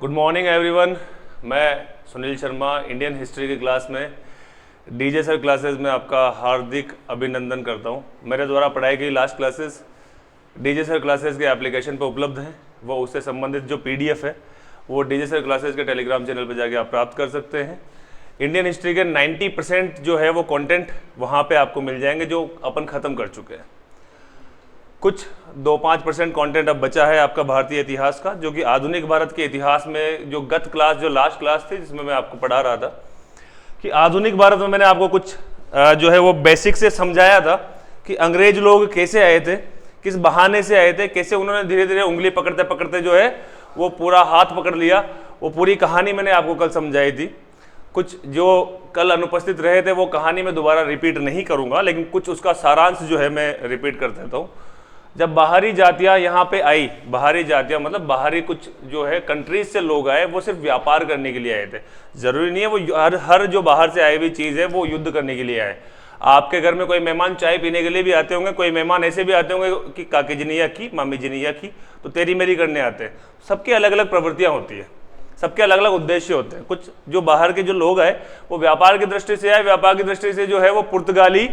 Good morning everyone. मैं Sunil Sharma Indian history की class में डीजे सर क्लासेस में आपका हार्दिक अभिनंदन करता हूं। मेरे द्वारा पढ़ाई गई last classes DJ sir classes के एप्लीकेशन पर उपलब्ध हैं। वो उससे संबंधित जो पीडीएफ है वो डीजे सर क्लासेस के टेलीग्राम चैनल पर जाके आप प्राप्त कर सकते हैं। इंडियन हिस्ट्री के 90% जो है वो कंटेंट वहाँ पे आपको मिल जाएंगे जो अपन ख़त्म कर चुके हैं। कुछ 2-5% कंटेंट अब बचा है आपका भारतीय इतिहास का, जो कि आधुनिक भारत के इतिहास में जो गत क्लास जो लास्ट क्लास थी जिसमें मैं आपको पढ़ा रहा था कि आधुनिक भारत में मैंने आपको कुछ जो है वो बेसिक से समझाया था कि अंग्रेज लोग कैसे आए थे, किस बहाने से आए थे, कैसे उन्होंने धीरे धीरे उंगली पकड़ते पकड़ते जो है वो पूरा हाथ पकड़ लिया। वो पूरी कहानी मैंने आपको कल समझाई थी। कुछ जो कल अनुपस्थित रहे थे वो कहानी में दोबारा रिपीट नहीं करूंगा, लेकिन कुछ उसका सारांश जो है मैं रिपीट कर देता हूँ। जब बाहरी जातियाँ यहाँ पे आई, बाहरी जातियाँ मतलब बाहरी कुछ जो है कंट्रीज से लोग आए, वो सिर्फ व्यापार करने के लिए आए थे। जरूरी नहीं है वो हर जो बाहर से आई हुई चीज़ है वो युद्ध करने के लिए आए। आपके घर में कोई मेहमान चाय पीने के लिए भी आते होंगे, कोई मेहमान ऐसे भी आते होंगे कि काकी जिनिया की, मामी जिनिया की, तो तेरी मेरी करने आते हैं। सबकी अलग अलग प्रवृत्तियाँ होती है, सबके अलग अलग उद्देश्य होते हैं। कुछ जो बाहर के जो लोग आए वो व्यापार की दृष्टि से आए। व्यापार की दृष्टि से जो है वो पुर्तगाली,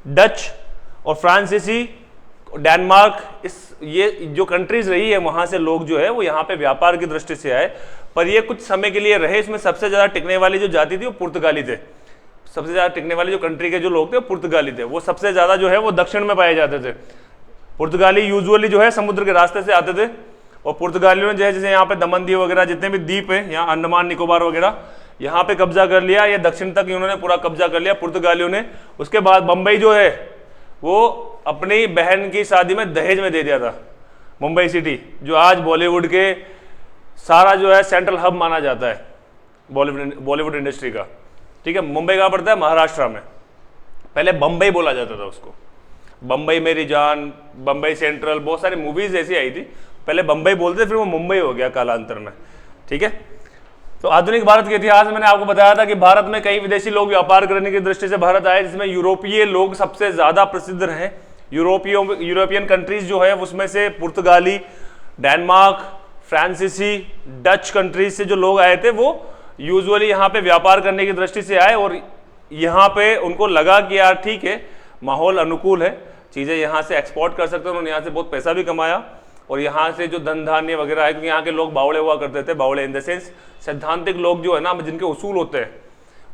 डच और फ्रांसीसी, डेनमार्क, ये जो कंट्रीज रही है वहां से लोग जो है वो यहाँ पे व्यापार की दृष्टि से आए। पर ये कुछ समय के लिए रहे। इसमें सबसे ज्यादा टिकने वाली जो जाति थी वो पुर्तगाली थे। सबसे ज्यादा टिकने वाले जो कंट्री के जो लोग थे वो पुर्तगाली थे। वो सबसे ज्यादा जो है वो दक्षिण में पाए जाते थे। पुर्तगाली यूजुअली जो है समुद्र के रास्ते से आते थे, और पुर्तगालियों ने जो है जैसे यहाँ पे दमन दीव वगैरह जितने भी द्वीप है, यहाँ अंडमान निकोबार वगैरह, यहाँ पे कब्जा कर लिया। ये दक्षिण तक इन्होंने पूरा कब्जा कर लिया पुर्तगालियों ने। उसके बाद बम्बई जो है वो अपनी बहन की शादी में दहेज में दे दिया था। मुंबई सिटी जो आज बॉलीवुड के सारा जो है सेंट्रल हब माना जाता है बॉलीवुड इंडस्ट्री का। ठीक है, मुंबई कहाँ पड़ता है? महाराष्ट्र में। पहले बम्बई बोला जाता था उसको, बम्बई मेरी जान, बम्बई सेंट्रल, बहुत सारी मूवीज ऐसी आई थी। पहले बम्बई बोलते फिर वो मुंबई हो गया कालांतर में। ठीक है, तो आधुनिक भारत के इतिहास में मैंने आपको बताया था कि भारत में कई विदेशी लोग व्यापार करने की दृष्टि से भारत आए, जिसमें यूरोपीय लोग सबसे ज्यादा प्रसिद्ध रहे। यूरोपियन कंट्रीज जो है उसमें से पुर्तगाली, डेनमार्क, फ्रांसीसी, डच कंट्रीज से जो लोग आए थे वो यूजुअली यहाँ पे व्यापार करने की दृष्टि से आए। और यहाँ पे उनको लगा कि यार ठीक है, माहौल अनुकूल है, चीज़ें यहाँ से एक्सपोर्ट कर सकते हैं। उन्होंने यहाँ से बहुत पैसा भी कमाया, और यहाँ से जो धन धान्य वगैरह है, क्योंकि यहाँ के लोग बावड़े हुआ करते थे। बावड़े इन द सेंस सैद्धांतिक लोग जो है ना, जिनके उसूल होते हैं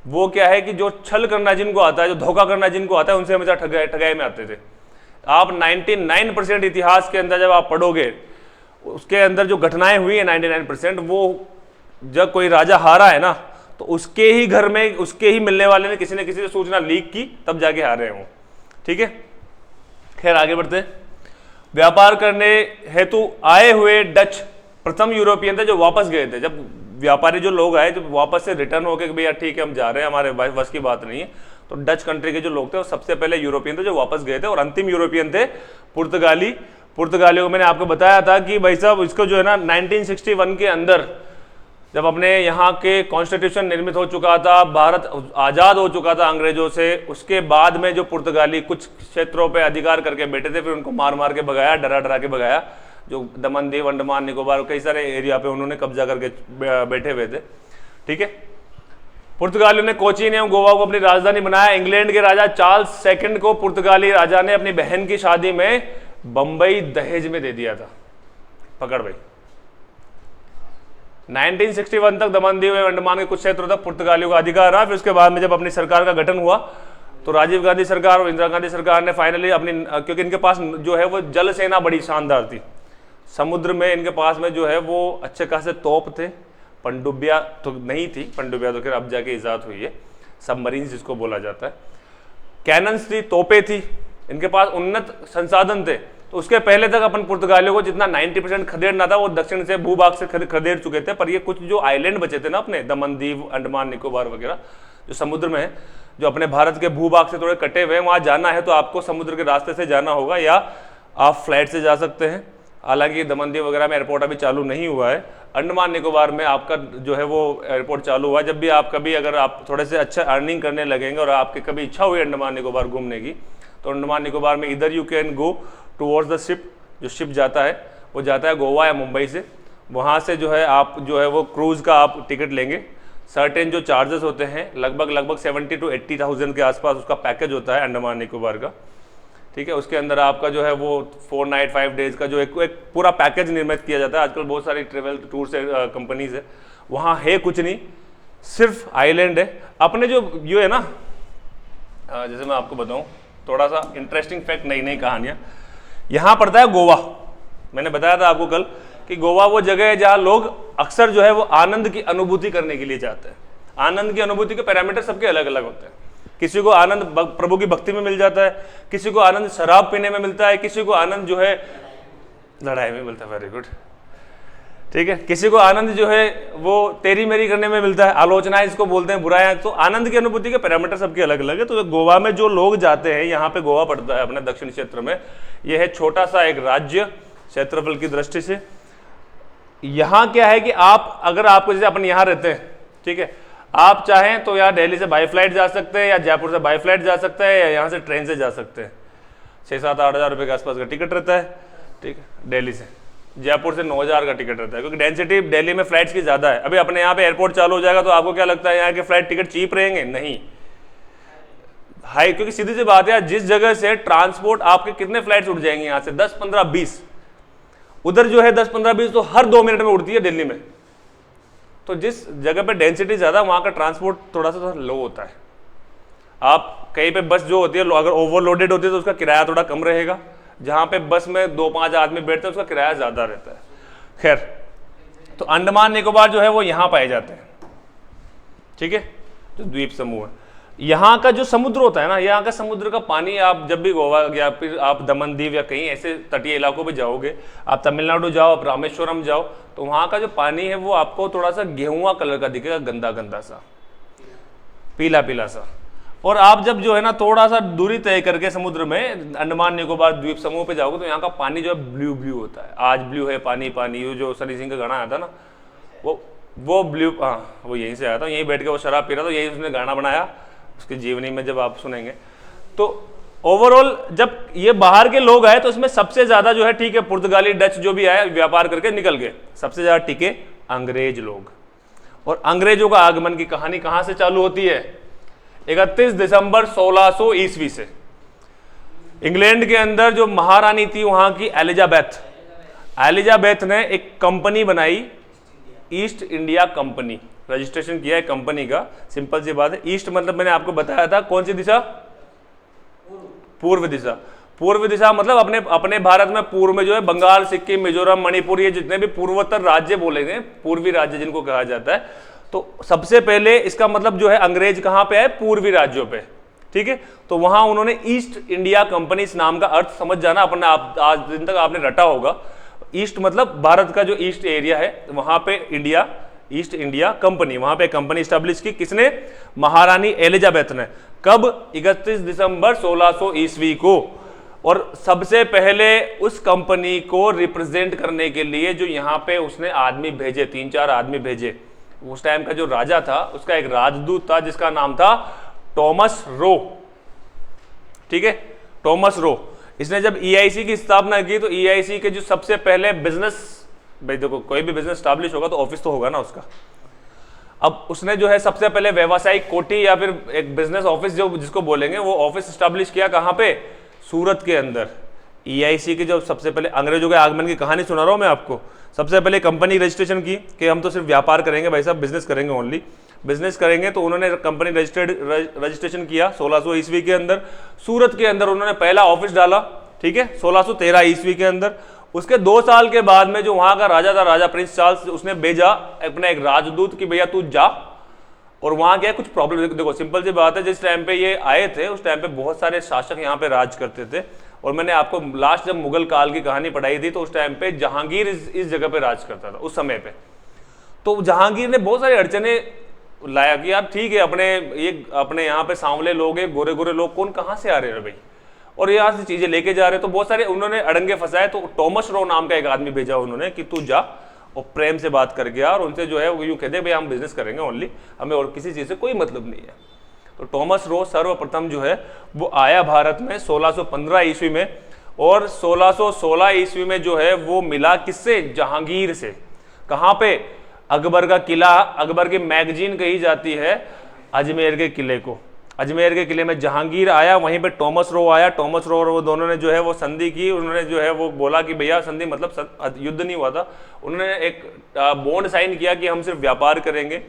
वो क्या है कि जो छल करना जिनको आता है, जो धोखा करना जिनको आता है, उनसे हमेशा ठगाई में आते थे। आप 99% इतिहास के अंदर जब आप पढ़ोगे, उसके अंदर जो घटनाएं हुई है 99%, वो जब कोई राजा हारा है ना तो उसके ही घर में, उसके ही मिलने वाले ने किसी न किसी से सूचना लीक की, तब जाके हारे हैं वो। ठीक है, खैर आगे बढ़ते हैं। व्यापार करने हेतु आए हुए डच प्रथम यूरोपियन थे जो वापस गए थे। जब व्यापारी जो लोग आए, जब वापस से रिटर्न होके भैया ठीक है हम जा रहे हैं, हमारे बस की बात नहीं है, तो डच कंट्री के जो लोग थे वो सबसे पहले यूरोपियन थे जो वापस गए थे। और अंतिम यूरोपियन थे पुर्तगाली। पुर्तगालियों को मैंने आपको बताया था कि भाई साहब इसको जो है ना 1961 के अंदर जब अपने यहाँ के कॉन्स्टिट्यूशन निर्मित हो चुका था, भारत आज़ाद हो चुका था अंग्रेजों से, उसके बाद में जो पुर्तगाली कुछ क्षेत्रों पे अधिकार करके बैठे थे, फिर उनको मार मार के भगाया, डरा डरा के भगाया। जो दमन दीव, अंडमान निकोबार, कई सारे एरिया पे उन्होंने कब्जा करके बैठे हुए थे। ठीक है, पुर्तगालियों ने कोचीन एवं गोवा को अपनी राजधानी बनाया। इंग्लैंड के राजा चार्ल्स सेकंड को पुर्तगाली राजा ने अपनी बहन की शादी में बम्बई दहेज में दे दिया था। पकड़ भाई, 1961 तक दमन दीव एवं अंडमान के कुछ क्षेत्रों तक पुर्तगालियों का अधिकार रहा। फिर उसके बाद में जब अपनी सरकार का गठन हुआ तो राजीव गांधी सरकार और इंदिरा गांधी सरकार ने फाइनली अपनी, क्योंकि इनके पास जो है वो जल सेना बड़ी शानदार थी, समुद्र में इनके पास में जो है वो अच्छे खासे तोप थे। पनडुब्बियाँ तो नहीं थी, पनडुब्बियाँ तो फिर अब जाके ईजाद हुई है, सबमरीन जिसको बोला जाता है। कैनन्स थी, तोपें थी, इनके पास उन्नत संसाधन थे। तो उसके पहले तक अपन पुर्तगालियों को जितना 90% खदेड़ना था वो दक्षिण से भूभाग से खदेड़ चुके थे। पर ये कुछ जो आइलैंड बचे थे ना अपने, दमन दीव, अंडमान निकोबार वगैरह जो समुद्र में है, जो अपने भारत के भूभाग से थोड़े कटे हुए हैं, वहाँ जाना है तो आपको समुद्र के रास्ते से जाना होगा या आप फ्लाइट से जा सकते हैं। हालांकि दमन दीव वगैरह में एयरपोर्ट अभी चालू नहीं हुआ है। अंडमान निकोबार में आपका जो है वो एयरपोर्ट चालू हुआ। जब भी आप कभी अगर आप थोड़े से अच्छा अर्निंग करने लगेंगे और आपकी कभी इच्छा हुई अंडमान निकोबार घूमने की, तो अंडमान निकोबार में इधर you can go towards the ship. जो शिप जाता है वो जाता है गोवा या मुंबई से, वहाँ से जो है आप जो है वो क्रूज़ का आप टिकट लेंगे। सर्टेन जो चार्जेस होते हैं लगभग 70 to 80,000 के आसपास उसका पैकेज होता है अंडमान निकोबार का, ठीक है। उसके अंदर आपका जो है वो 4 नाइट 5 डेज़ का जो एक पूरा पैकेज निर्मित किया जाता है। आजकल बहुत सारी ट्रेवल टूर्स कंपनीज है, वहाँ है कुछ नहीं, सिर्फ आइलैंड है। अपने जो है ना, जैसे मैं आपको बताऊँ थोड़ा सा इंटरेस्टिंग फैक्ट, नई नई कहानियाँ, यहाँ पड़ता है गोवा। मैंने बताया था आपको कल कि गोवा वो जगह है जहाँ लोग अक्सर जो है वो आनंद की अनुभूति करने के लिए जाते हैं। आनंद की अनुभूति के पैरामीटर सबके अलग अलग होते हैं। किसी को आनंद प्रभु की भक्ति में मिल जाता है, किसी को आनंद शराब पीने में मिलता है, किसी को आनंद जो है लड़ाई में मिलता है, वेरी गुड, ठीक है। किसी को आनंद जो है वो तेरी मेरी करने में मिलता है, आलोचनाएं इसको बोलते हैं, बुराइयां। तो आनंद की अनुभूति के पैरामीटर सबके अलग अलग है। तो गोवा में जो लोग जाते हैं, यहाँ पे गोवा पड़ता है अपने दक्षिण क्षेत्र में, यह है छोटा सा एक राज्य क्षेत्रफल की दृष्टि से। यहाँ क्या है कि आप अगर आपको जैसे अपन यहाँ रहते हैं, ठीक है, आप चाहें तो यहाँ दिल्ली से बाई फ्लाइट जा सकते हैं, या जयपुर से बाई फ्लाइट जा सकते हैं, या यहाँ से ट्रेन से जा सकते हैं। 6-7-8 हज़ार रुपये के आसपास का टिकट रहता है, ठीक है। दिल्ली से, जयपुर से 9,000 का टिकट रहता है, क्योंकि डेंसिटी दिल्ली में फ्लाइट्स की ज़्यादा है। अभी अपने यहाँ पे एयरपोर्ट चालू हो जाएगा तो आपको क्या लगता है यहाँ के फ्लाइट टिकट चीप रहेंगे? नहीं, हाई, क्योंकि सीधी सी बात है, जिस जगह से ट्रांसपोर्ट आपके कितने फ्लाइट्स उठ जाएंगे यहाँ से, 10, 15, 20, उधर जो है 10, 15, 20 तो हर 2 मिनट में उड़ती है दिल्ली में। तो जिस जगह पे डेंसिटी ज़्यादा, वहाँ का ट्रांसपोर्ट थोड़ा सा लो होता है। आप कहीं पे बस जो होती है अगर ओवरलोडेड होती है तो उसका किराया थोड़ा कम रहेगा, जहाँ पे बस में 2-5 आदमी बैठते हैं उसका किराया ज़्यादा रहता है। खैर, तो अंडमान निकोबार जो है वो यहाँ पाए जाते हैं, ठीक है, जो द्वीप समूह है। यहाँ का जो समुद्र होता है ना, यहाँ का समुद्र का पानी, आप जब भी गोवा या फिर आप दमन दीव या कहीं ऐसे तटीय इलाकों पे जाओगे, आप तमिलनाडु जाओ, आप रामेश्वरम जाओ, तो वहाँ का जो पानी है वो आपको थोड़ा सा गेहुआ कलर का दिखेगा, गंदा गंदा सा, पीला पीला सा। और आप जब जो है ना थोड़ा सा दूरी तय करके समुद्र में अंडमान निकोबार द्वीप समूह पे जाओगे तो यहाँ का पानी जो है ब्लू ब्लू होता है। आज ब्लू है पानी पानी, ये जो सनी सिंह का गाना आया था ना, वो ब्लू, हाँ वो यहीं से आया था, यहीं बैठ के वो शराब पी रहा था, यही उसने गाना बनाया उसकी जीवनी में जब आप सुनेंगे। तो ओवरऑल जब ये बाहर के लोग आए तो इसमें सबसे ज्यादा जो है, ठीक है, पुर्तगाली डच जो भी आए व्यापार करके निकल गए, सबसे ज्यादा टिके अंग्रेज लोग। और अंग्रेजों का आगमन की कहानी कहां से चालू होती है? 31 दिसंबर 1600 ईस्वी से। इंग्लैंड के अंदर जो महारानी थी वहां की एलिजाबेथ ने एक कंपनी बनाई, ईस्ट इंडिया कंपनी, रजिस्ट्रेशन किया है कंपनी का। सिंपल सी बात है, ईस्ट मतलब मैंने आपको बताया था कौन सी दिशा? पूर्व दिशा। पूर्व दिशा मतलब अपने भारत में पूर्व में जो है बंगाल, सिक्किम, मिजोरम, मणिपुर, ये जितने भी पूर्वोत्तर राज्य बोले गए, पूर्वी राज्य जिनको कहा जाता है, तो सबसे पहले इसका मतलब जो है अंग्रेज कहां पे आए? पूर्वी राज्यों पे, ठीक है। तो वहां उन्होंने ईस्ट इंडिया कंपनी, इस नाम का अर्थ समझ जाना अपने आप, आज दिन तक आपने रटा होगा। ईस्ट मतलब भारत का जो ईस्ट एरिया है, वहां पे इंडिया, ईस्ट इंडिया कंपनी, वहां पे कंपनी स्टैब्लिश की किसने? महारानी एलिजाबेथ ने। कब? 31 दिसंबर 1600 ईस्वी को। और सबसे पहले उस कंपनी को रिप्रेजेंट करने के लिए जो यहाँ पे उसने आदमी भेजे, 3-4 आदमी भेजे। उस टाइम का जो राजा था उसका एक राजदूत था जिसका नाम था टॉमस रो, ठीक है, टॉमस रो। इसने जब EIC की स्थापना की तो EIC के जो सबसे पहले बिजनेस, भाई देखो कोई भी बिजनेस स्टैब्लिश होगा तो ऑफिस तो होगा ना उसका। अब उसने जो है सबसे पहले व्यावसायिक कोठी या फिर एक बिजनेस ऑफिस जो जिसको बोलेंगे वो ऑफिस स्टैब्लिश किया कहाँ पे? सूरत के अंदर। EIC की जो सबसे पहले अंग्रेजों के आगमन की कहानी सुना रहा हूँ मैं आपको। सबसे पहले कंपनी रजिस्ट्रेशन की कि हम तो सिर्फ व्यापार करेंगे भाई साहब, बिजनेस करेंगे, ओनली बिजनेस करेंगे। तो उन्होंने कंपनी रजिस्ट्रेशन किया 1600 ईस्वी के अंदर। सूरत के अंदर उन्होंने पहला ऑफिस डाला, ठीक है, 1613 ईस्वी के अंदर। उसके 2 साल के बाद में जो वहां का राजा था, राजा प्रिंस चार्ल्स, उसने भेजा अपना एक राजदूत कि भैया तू जा। और वहां क्या कुछ प्रॉब्लम, देखो सिंपल सी बात है, जिस टाइम पे ये आए थे उस टाइम पे बहुत सारे शासक यहाँ पे राज करते थे। और मैंने आपको लास्ट जब मुगल काल की कहानी पढ़ाई थी तो उस टाइम पे जहांगीर इस जगह पे राज करता था उस समय पे। तो जहांगीर ने बहुत सारी अड़चने लाया कि यार ठीक है, अपने यहाँ पे सांवले लोग हैं, गोरे गोरे लोग, कौन कहाँ से आ रहे हैं भाई, और यहाँ से चीजें लेके जा रहे। तो बहुत सारे उन्होंने अड़ंगे फंसाए। तो टॉमस रो नाम का एक आदमी भेजा उन्होंने कि तू जा और प्रेम से बात कर गया और उनसे जो है वो यूँ कहते भाई हम बिजनेस करेंगे ओनली, हमें और किसी चीज़ से कोई मतलब नहीं है। तो टॉमस रो सर्वप्रथम जो है वो आया भारत में 1615 ईस्वी में। और 1616 ईस्वी में जो है वो मिला किससे? जहांगीर से। कहाँ पे? अकबर का किला, अकबर की मैगजीन कही जाती है अजमेर के किले को। अजमेर के किले में जहांगीर आया, वहीं पे टॉमस रो आया, टॉमस रो और वो दोनों ने जो है वो संधि की। उन्होंने जो है वो बोला कि भैया संधि मतलब युद्ध नहीं हुआ था, उन्होंने एक बॉन्ड साइन किया कि हम सिर्फ व्यापार करेंगे।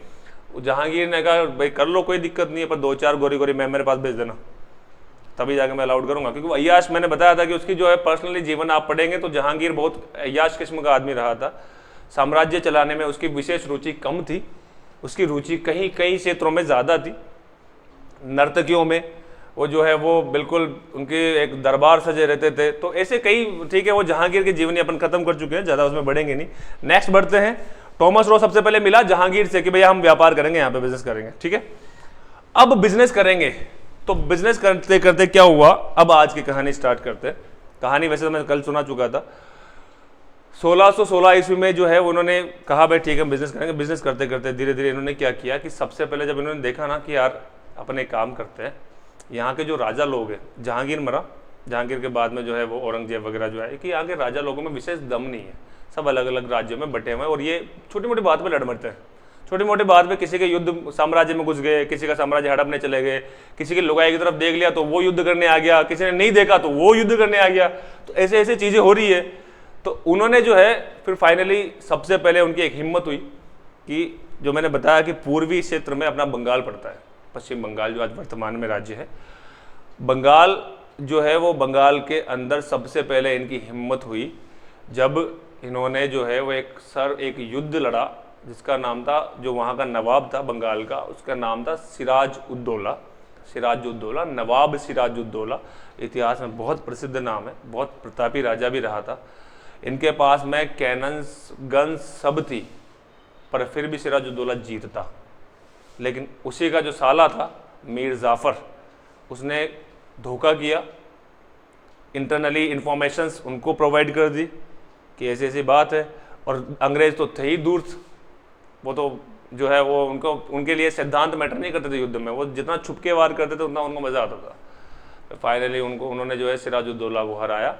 जहांगीर ने कहा भाई कर लो, कोई दिक्कत नहीं है, पर 2-4 गोरी गोरी मैं मेरे पास भेज देना, तभी जाके मैं अलाउड करूंगा। क्योंकि अय्याश, मैंने बताया था कि उसकी जो है पर्सनली जीवन आप पढ़ेंगे तो जहांगीर बहुत अय्याश किस्म का आदमी रहा था। साम्राज्य चलाने में उसकी विशेष रुचि कम थी, उसकी रुचि कई क्षेत्रों में ज़्यादा थी। नर्तकियों में वो जो है वो बिल्कुल उनके एक दरबार सजे रहते थे। तो ऐसे कई, ठीक है, वो जहांगीर के जीवनी अपन खत्म कर चुके हैं, ज़्यादा उसमें बढ़ेंगे नहीं। नेक्स्ट बढ़ते हैं। टॉमस रो सबसे पहले मिला जहांगीर से कि भैया हम व्यापार करेंगे, यहाँ पे बिजनेस करेंगे, ठीक है। अब बिजनेस करेंगे, तो बिजनेस करते करते क्या हुआ, अब आज की कहानी स्टार्ट करते हैं। कहानी वैसे तो मैं कल सुना चुका था। 1616 ईस्वी में जो है उन्होंने कहा भाई ठीक है बिजनेस करेंगे। बिजनेस करते करते धीरे धीरे इन्होंने क्या किया कि सबसे पहले जब इन्होंने देखा ना कि यार अपने काम करते हैं, यहाँ के जो राजा लोग हैं, जहांगीर मरा, जहांगीर के बाद में जो है वो औरंगजेब वगैरह जो है, कि यहाँ के राजा लोगों में विशेष दम नहीं है, सब अलग अलग राज्यों में बटे हुए हैं और ये छोटी मोटी बात पर लड़ मरते हैं। छोटी मोटी बात पे किसी के युद्ध साम्राज्य में घुस गए, किसी का साम्राज्य हड़पने चले गए, किसी की लुगाई की तरफ देख लिया तो वो युद्ध करने आ गया, किसी ने नहीं देखा तो वो युद्ध करने आ गया। तो ऐसे ऐसे चीज़ें हो रही है। तो उन्होंने जो है फिर फाइनली सबसे पहले उनकी एक हिम्मत हुई कि जो मैंने बताया कि पूर्वी क्षेत्र में अपना बंगाल पड़ता है, पश्चिम बंगाल जो आज वर्तमान में राज्य है, बंगाल जो है वो बंगाल के अंदर सबसे पहले इनकी हिम्मत हुई जब इन्होंने जो है वो एक युद्ध लड़ा जिसका नाम था, जो वहाँ का नवाब था बंगाल का, उसका नाम था सिराज-उद-दौला। सिराज-उद-दौला, नवाब सिराज-उद-दौला, इतिहास में बहुत प्रसिद्ध नाम है, बहुत प्रतापी राजा भी रहा था। इनके पास में कैनन्स, गन्स सब थी, पर फिर भी सिराज-उद-दौला जीतता। लेकिन उसी का जो साला था मीर जाफ़र, उसने धोखा किया, इंटरनली इंफॉर्मेशंस उनको प्रोवाइड कर दी कि ऐसी ऐसी बात है। और अंग्रेज तो थे ही दूर, वो तो जो है वो उनके लिए सिद्धांत मैटर नहीं करते थे युद्ध में, वो जितना छुपके वार करते थे उतना उनको मज़ा आता था। तो फाइनली उन्होंने जो है सिराज-उद-दौला को हराया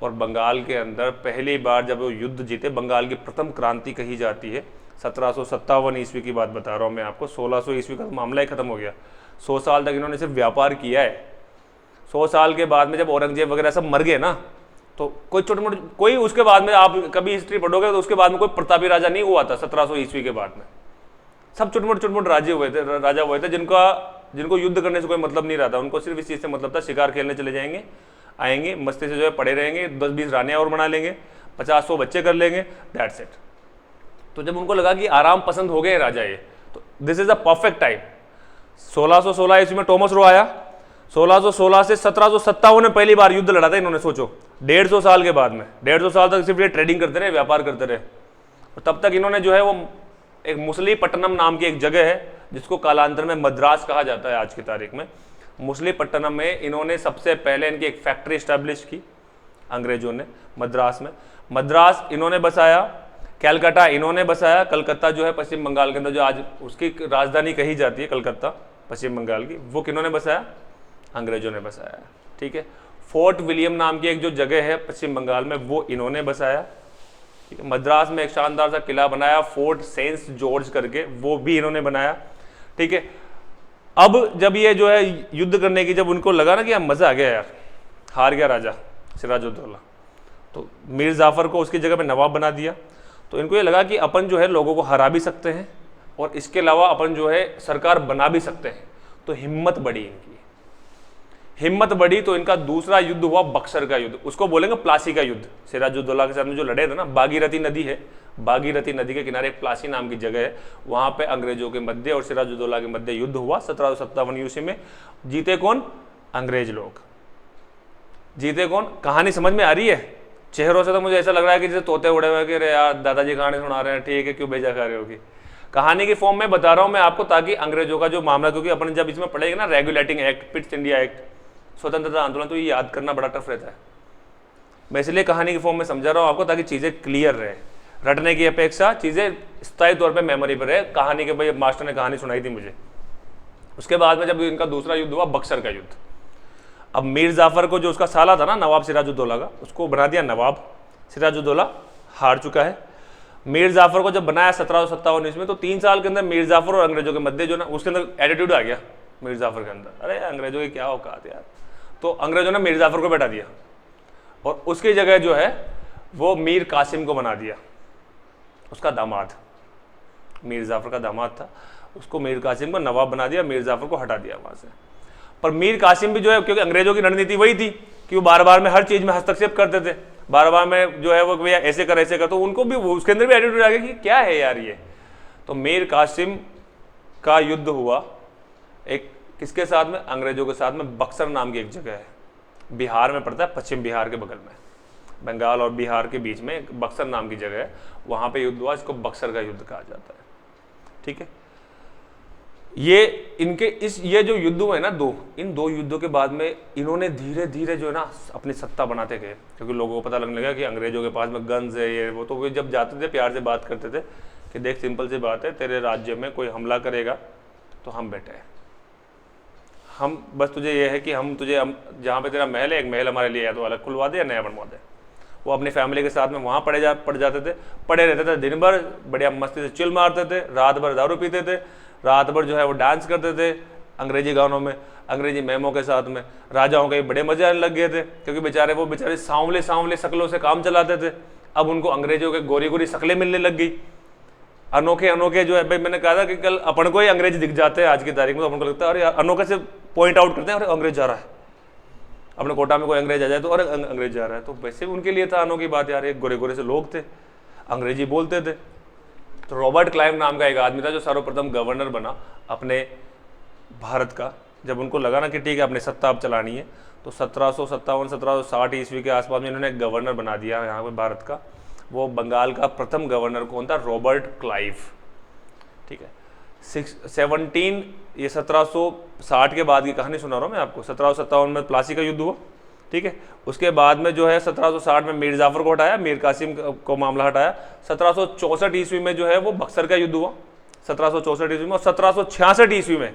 और बंगाल के अंदर पहली बार जब वो युद्ध जीते, बंगाल की प्रथम क्रांति कही जाती है। 1757 ईस्वी की बात बता रहा हूँ मैं आपको, 1600 ईस्वी का मामला ही खत्म हो गया। 100 साल तक इन्होंने सिर्फ व्यापार किया है। 100 साल के बाद में जब औरंगजेब वगैरह सब मर गए ना, तो कोई छोटे मोटे, कोई उसके बाद में आप कभी हिस्ट्री पढ़ोगे तो उसके बाद में कोई प्रतापी राजा नहीं हुआ था। 1700 ईस्वी के बाद में सब छोटे मोटे राजा हुए थे जिनको युद्ध करने से कोई मतलब नहीं रहा था। उनको सिर्फ इस चीज़ से मतलब था, शिकार खेलने चले जाएंगे, आएंगे मस्ती से जो है पड़े रहेंगे, 10-20 रानियाँ और बना लेंगे, 50-100 बच्चे कर लेंगे, दैट्स इट। तो जब उनको लगा कि आराम पसंद हो गए राजा ये, तो this is the perfect time. 1616 ईस्वी में टॉमस रो आया, 1616 से 1757 में पहली बार युद्ध लड़ा था इन्होंने। सोचो 150 साल के बाद में, 150 साल तक सिर्फ ये ट्रेडिंग करते रहे, व्यापार करते रहे। और तब तक इन्होंने जो है वो एक मुसलीपट्टनम नाम की एक जगह है जिसको कालांतर में मद्रास कहा जाता है आज की तारीख में। मुसलीपट्टनम में इन्होंने सबसे पहले इनकी एक फैक्ट्री स्टैब्लिश की अंग्रेजों ने मद्रास में। मद्रास इन्होंने बसाया, कैलकाटा इन्होंने बसाया, कलकत्ता जो है पश्चिम बंगाल के अंदर जो आज उसकी राजधानी कही जाती है कलकत्ता पश्चिम बंगाल की, वो किन्होंने बसाया? अंग्रेजों ने बसाया, ठीक है। फोर्ट विलियम नाम की एक जो जगह है पश्चिम बंगाल में, वो इन्होंने बसाया, ठीक है। मद्रास में एक शानदार सा किला बनाया फोर्ट सेंट जॉर्ज करके, वो भी इन्होंने बनाया, ठीक है। अब जब ये जो है युद्ध करने की जब उनको लगा ना कि अब मज़ा आ गया यार, हार गया राजा सिराज-उद-दौला, तो मीर जाफ़र को उसकी जगह पे नवाब बना दिया। तो इनको ये लगा कि अपन जो है लोगों को हरा भी सकते हैं और इसके अलावा अपन जो है सरकार बना भी सकते हैं। तो हिम्मत बढ़ी इनकी, हिम्मत बढ़ी। तो इनका दूसरा युद्ध हुआ बक्सर का युद्ध, उसको बोलेंगे प्लासी का युद्ध। सिराज-उद-दौला के साथ में जो लड़े थे ना, भागीरथी नदी है, भागीरथी नदी के किनारे एक प्लासी नाम की जगह है, वहां पे अंग्रेजों के मध्य और सिराज-उद-दौला के मध्य युद्ध हुआ 1757 ईस्वी में। जीते कौन? अंग्रेज लोग। जीते कौन? कहानी समझ में आ रही है? चेहरों से तो मुझे ऐसा लग रहा है कि जैसे तोते उड़े हुए कि अरे यार दादाजी कहानी सुना रहे हैं, ठीक है, क्यों भेजा खा रहे होगी। कहानी की फॉर्म में बता रहा हूं मैं आपको, ताकि अंग्रेजों का जो मामला, क्योंकि अपन जब इसमें पढ़ेंगे ना regulating act, Pitt's India act, स्वतंत्रता आंदोलन, तो ये याद करना बड़ा टफ रहता है। मैं इसलिए कहानी की फॉर्म में समझा रहा हूँ आपको, ताकि चीज़ें क्लियर रहे, रटने की अपेक्षा चीज़ें स्थायी तौर पे मेमोरी पर रहे। कहानी के भाई मास्टर ने कहानी सुनाई थी मुझे। उसके बाद में जब इनका दूसरा युद्ध हुआ बक्सर का युद्ध, अब मीर जाफ़र को जो उसका साला था ना नवाब सिराज-उद-दौला का, उसको बना दिया नवाब। सिराज-उद-दौला हार चुका है। मीर जाफर को जब बनाया 1757 ईस्वी में, तो 3 साल के अंदर मीर जाफर और अंग्रेजों के मध्य जो ना उसके अंदर एटीट्यूड आ गया मीर जाफर के अंदर, अरे अंग्रेजों की क्या औकात यार। तो अंग्रेजों ने मीर जाफर को बैठा दिया और उसकी जगह जो है वो मीर कासिम को बना दिया, उसका दामाद, मीर जाफर का दामाद था, उसको मीर कासिम को नवाब बना दिया, मीर जाफर को हटा दिया वहाँ से। पर मीर कासिम भी जो है, क्योंकि अंग्रेजों की रणनीति वही थी कि वो बार बार में हर चीज़ में हस्तक्षेप करते थे, बार बार में जो है वो भैया ऐसे कर, तो उनको भी उसके अंदर भी एटीट्यूड आ गया कि क्या है यार ये। तो मीर कासिम का युद्ध हुआ एक किसके साथ में, अंग्रेजों के साथ में। बक्सर नाम की एक जगह है, बिहार में पड़ता है, पश्चिम बिहार के बगल में, बंगाल और बिहार के बीच में एक बक्सर नाम की जगह है, वहाँ पे युद्ध हुआ, इसको बक्सर का युद्ध कहा जाता है। ठीक है, ये इनके ये जो युद्ध हुए ना इन दो युद्धों के बाद में इन्होंने धीरे धीरे जो है ना अपनी सत्ता बनाते गए, क्योंकि लोगों को पता लगने लगा कि अंग्रेजों के पास में गन्स है ये वो। तो वे जब जाते थे प्यार से बात करते थे कि देख सिंपल सी बात है, तेरे राज्य में कोई हमला करेगा तो हम बैठे हैं, हम बस तुझे ये है कि हम तुझे जहाँ पे तेरा महल है, एक महल हमारे लिए या तो अलग खुलवा दे या नया बनवा दे। वो अपनी फैमिली के साथ में वहाँ पड़ जाते थे, पड़े रहते थे, दिन भर बढ़िया मस्ती से चिल मारते थे, रात भर दारू पीते थे, रात भर जो है वो डांस करते थे अंग्रेजी गानों में, अंग्रेजी मेमों के साथ में। राजाओं के बड़े मजे आने लग गए थे, क्योंकि बेचारे सांवले सांवले शक्लों से काम चलाते थे। अब उनको अंग्रेजों के गोरी गोरी शक्लें मिलने लग गई, अनोखे अनोखे जो है भाई, मैंने कहा था कि कल अपन को ही अंग्रेज दिख जाते हैं आज की तारीख में, तो अपन को लगता है अरे अनोखे से पॉइंट आउट करते हैं, अरे अंग्रेज जा रहा है, अपने कोटा में कोई अंग्रेज आ जाए तो अरे अंग्रेज जा रहा है। तो वैसे उनके लिए था अनोखी बात यार, एक गोरे गोरे से लोग थे, अंग्रेजी बोलते थे। तो रॉबर्ट क्लाइव नाम का एक आदमी था जो सर्वप्रथम गवर्नर बना अपने भारत का। जब उनको लगा ना कि ठीक है अपनी सत्ता अब चलानी है, तो 1757-1760 ईस्वी के आसपास में इन्होंने एक गवर्नर बना दिया यहाँ पे भारत का। वो बंगाल का प्रथम गवर्नर कौन था, रॉबर्ट क्लाइव। ठीक है, 1760 के बाद की कहानी सुना रहा हूँ मैं आपको। 1757 में प्लासी का युद्ध हुआ, ठीक है। उसके बाद में जो है 1760 में मीर जाफर को हटाया, मीर कासिम को मामला हटाया। 1764 ईस्वी में जो है वो बक्सर का युद्ध हुआ 1764 ईस्वी में। और 1766 ईस्वी में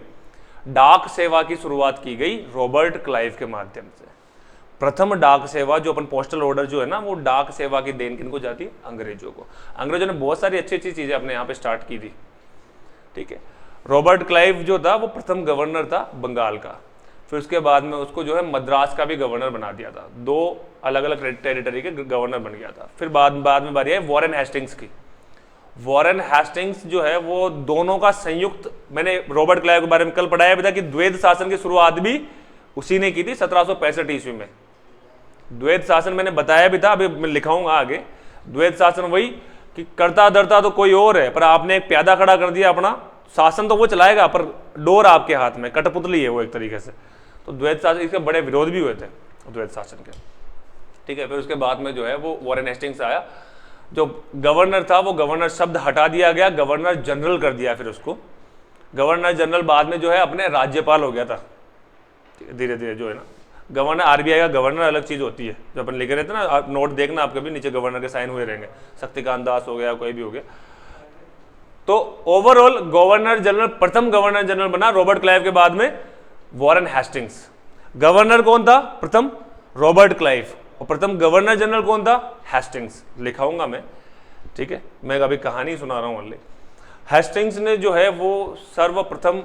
डाक सेवा की शुरुआत की गई रॉबर्ट क्लाइव के माध्यम से। प्रथम डाक सेवा जो अपन पोस्टल ऑर्डर जो है ना, वो डाक सेवा की देन किनको जाती है, अंग्रेजों को। अंग्रेजों ने बहुत सारी अच्छी अच्छी चीजें अपने यहाँ पे स्टार्ट की थी, ठीक है। रॉबर्ट क्लाइव जो था वो प्रथम गवर्नर था बंगाल का। फिर उसके बाद में उसको जो है मद्रास का भी गवर्नर बना दिया था, दो अलग अलग टेरिटरी के गवर्नर बन गया था। फिर बाद में बारी आई वॉरेन हेस्टिंग्स की। वॉरेन हेस्टिंग्स जो है वो दोनों का संयुक्त, मैंने रॉबर्ट क्लाइव के बारे में कल पढ़ाया भी था कि द्वैध शासन की शुरुआत भी उसी ने की थी 1765 ईस्वी में। द्वैध शासन मैंने बताया भी था, अभी मैं लिखाऊंगा आगे। द्वैध शासन वही कि करता धरता तो कोई और है, पर आपने एक प्यादा खड़ा कर दिया, अपना शासन तो वो चलाएगा पर डोर आपके हाथ में, कठपुतली है वो एक तरीके से। तो द्वैध शासन, इसके बड़े विरोध भी हुए थे द्वैध शासन के, ठीक है। फिर उसके बाद में जो है वो वॉरेन हेस्टिंग्स आया। जो गवर्नर था वो गवर्नर शब्द हटा दिया गया, गवर्नर जनरल कर दिया। फिर उसको गवर्नर जनरल बाद में जो है अपने राज्यपाल हो गया था धीरे धीरे जो है ना। गवर्नर, आरबीआई का गवर्नर अलग चीज होती है, जो अपन लिखे रहते हैं ना, आप नोट देखना आपके भी नीचे गवर्नर के साइन हुए रहेंगे, शक्तिकांत दास हो गया, कोई भी हो गया। तो ओवरऑल गवर्नर जनरल, प्रथम गवर्नर जनरल बना रॉबर्ट क्लाइव के बाद में वॉरेन हेस्टिंग्स। गवर्नर कौन था प्रथम, रॉबर्ट क्लाइव। और प्रथम गवर्नर जनरल कौन था, हेस्टिंग्स। लिखाऊंगा मैं, ठीक है, मैं अभी कहानी सुना रहा हूं ओनली। हेस्टिंग्स ने जो है वो सर्वप्रथम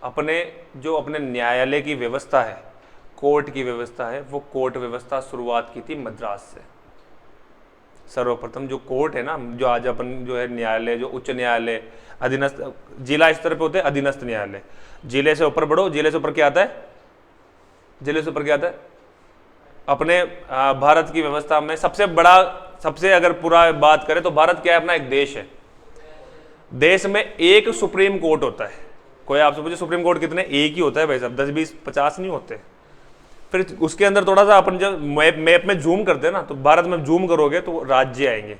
अपने न्यायालय की व्यवस्था है, कोर्ट की व्यवस्था है, वो कोर्ट व्यवस्था शुरुआत की थी मद्रास से। सर्वप्रथम जो कोर्ट है ना, जो आज अपन जो है न्यायालय, जो उच्च न्यायालय, अधीनस्थ, जिला स्तर पे होते हैं अधीनस्थ न्यायालय। जिले से ऊपर बढ़ो, जिले से ऊपर क्या आता है, जिले से ऊपर क्या आता है, अपने भारत की व्यवस्था में सबसे बड़ा, सबसे अगर पूरा बात करें तो भारत क्या है, अपना एक देश है। देश में एक सुप्रीम कोर्ट होता है। कोई आपसे पूछे सुप्रीम कोर्ट कितने, एक ही होता है भाई साहब, 10 20 50 नहीं होते। फिर उसके अंदर थोड़ा सा अपन जब मैप में जूम करते हैं ना, तो भारत में जूम करोगे तो राज्य आएंगे।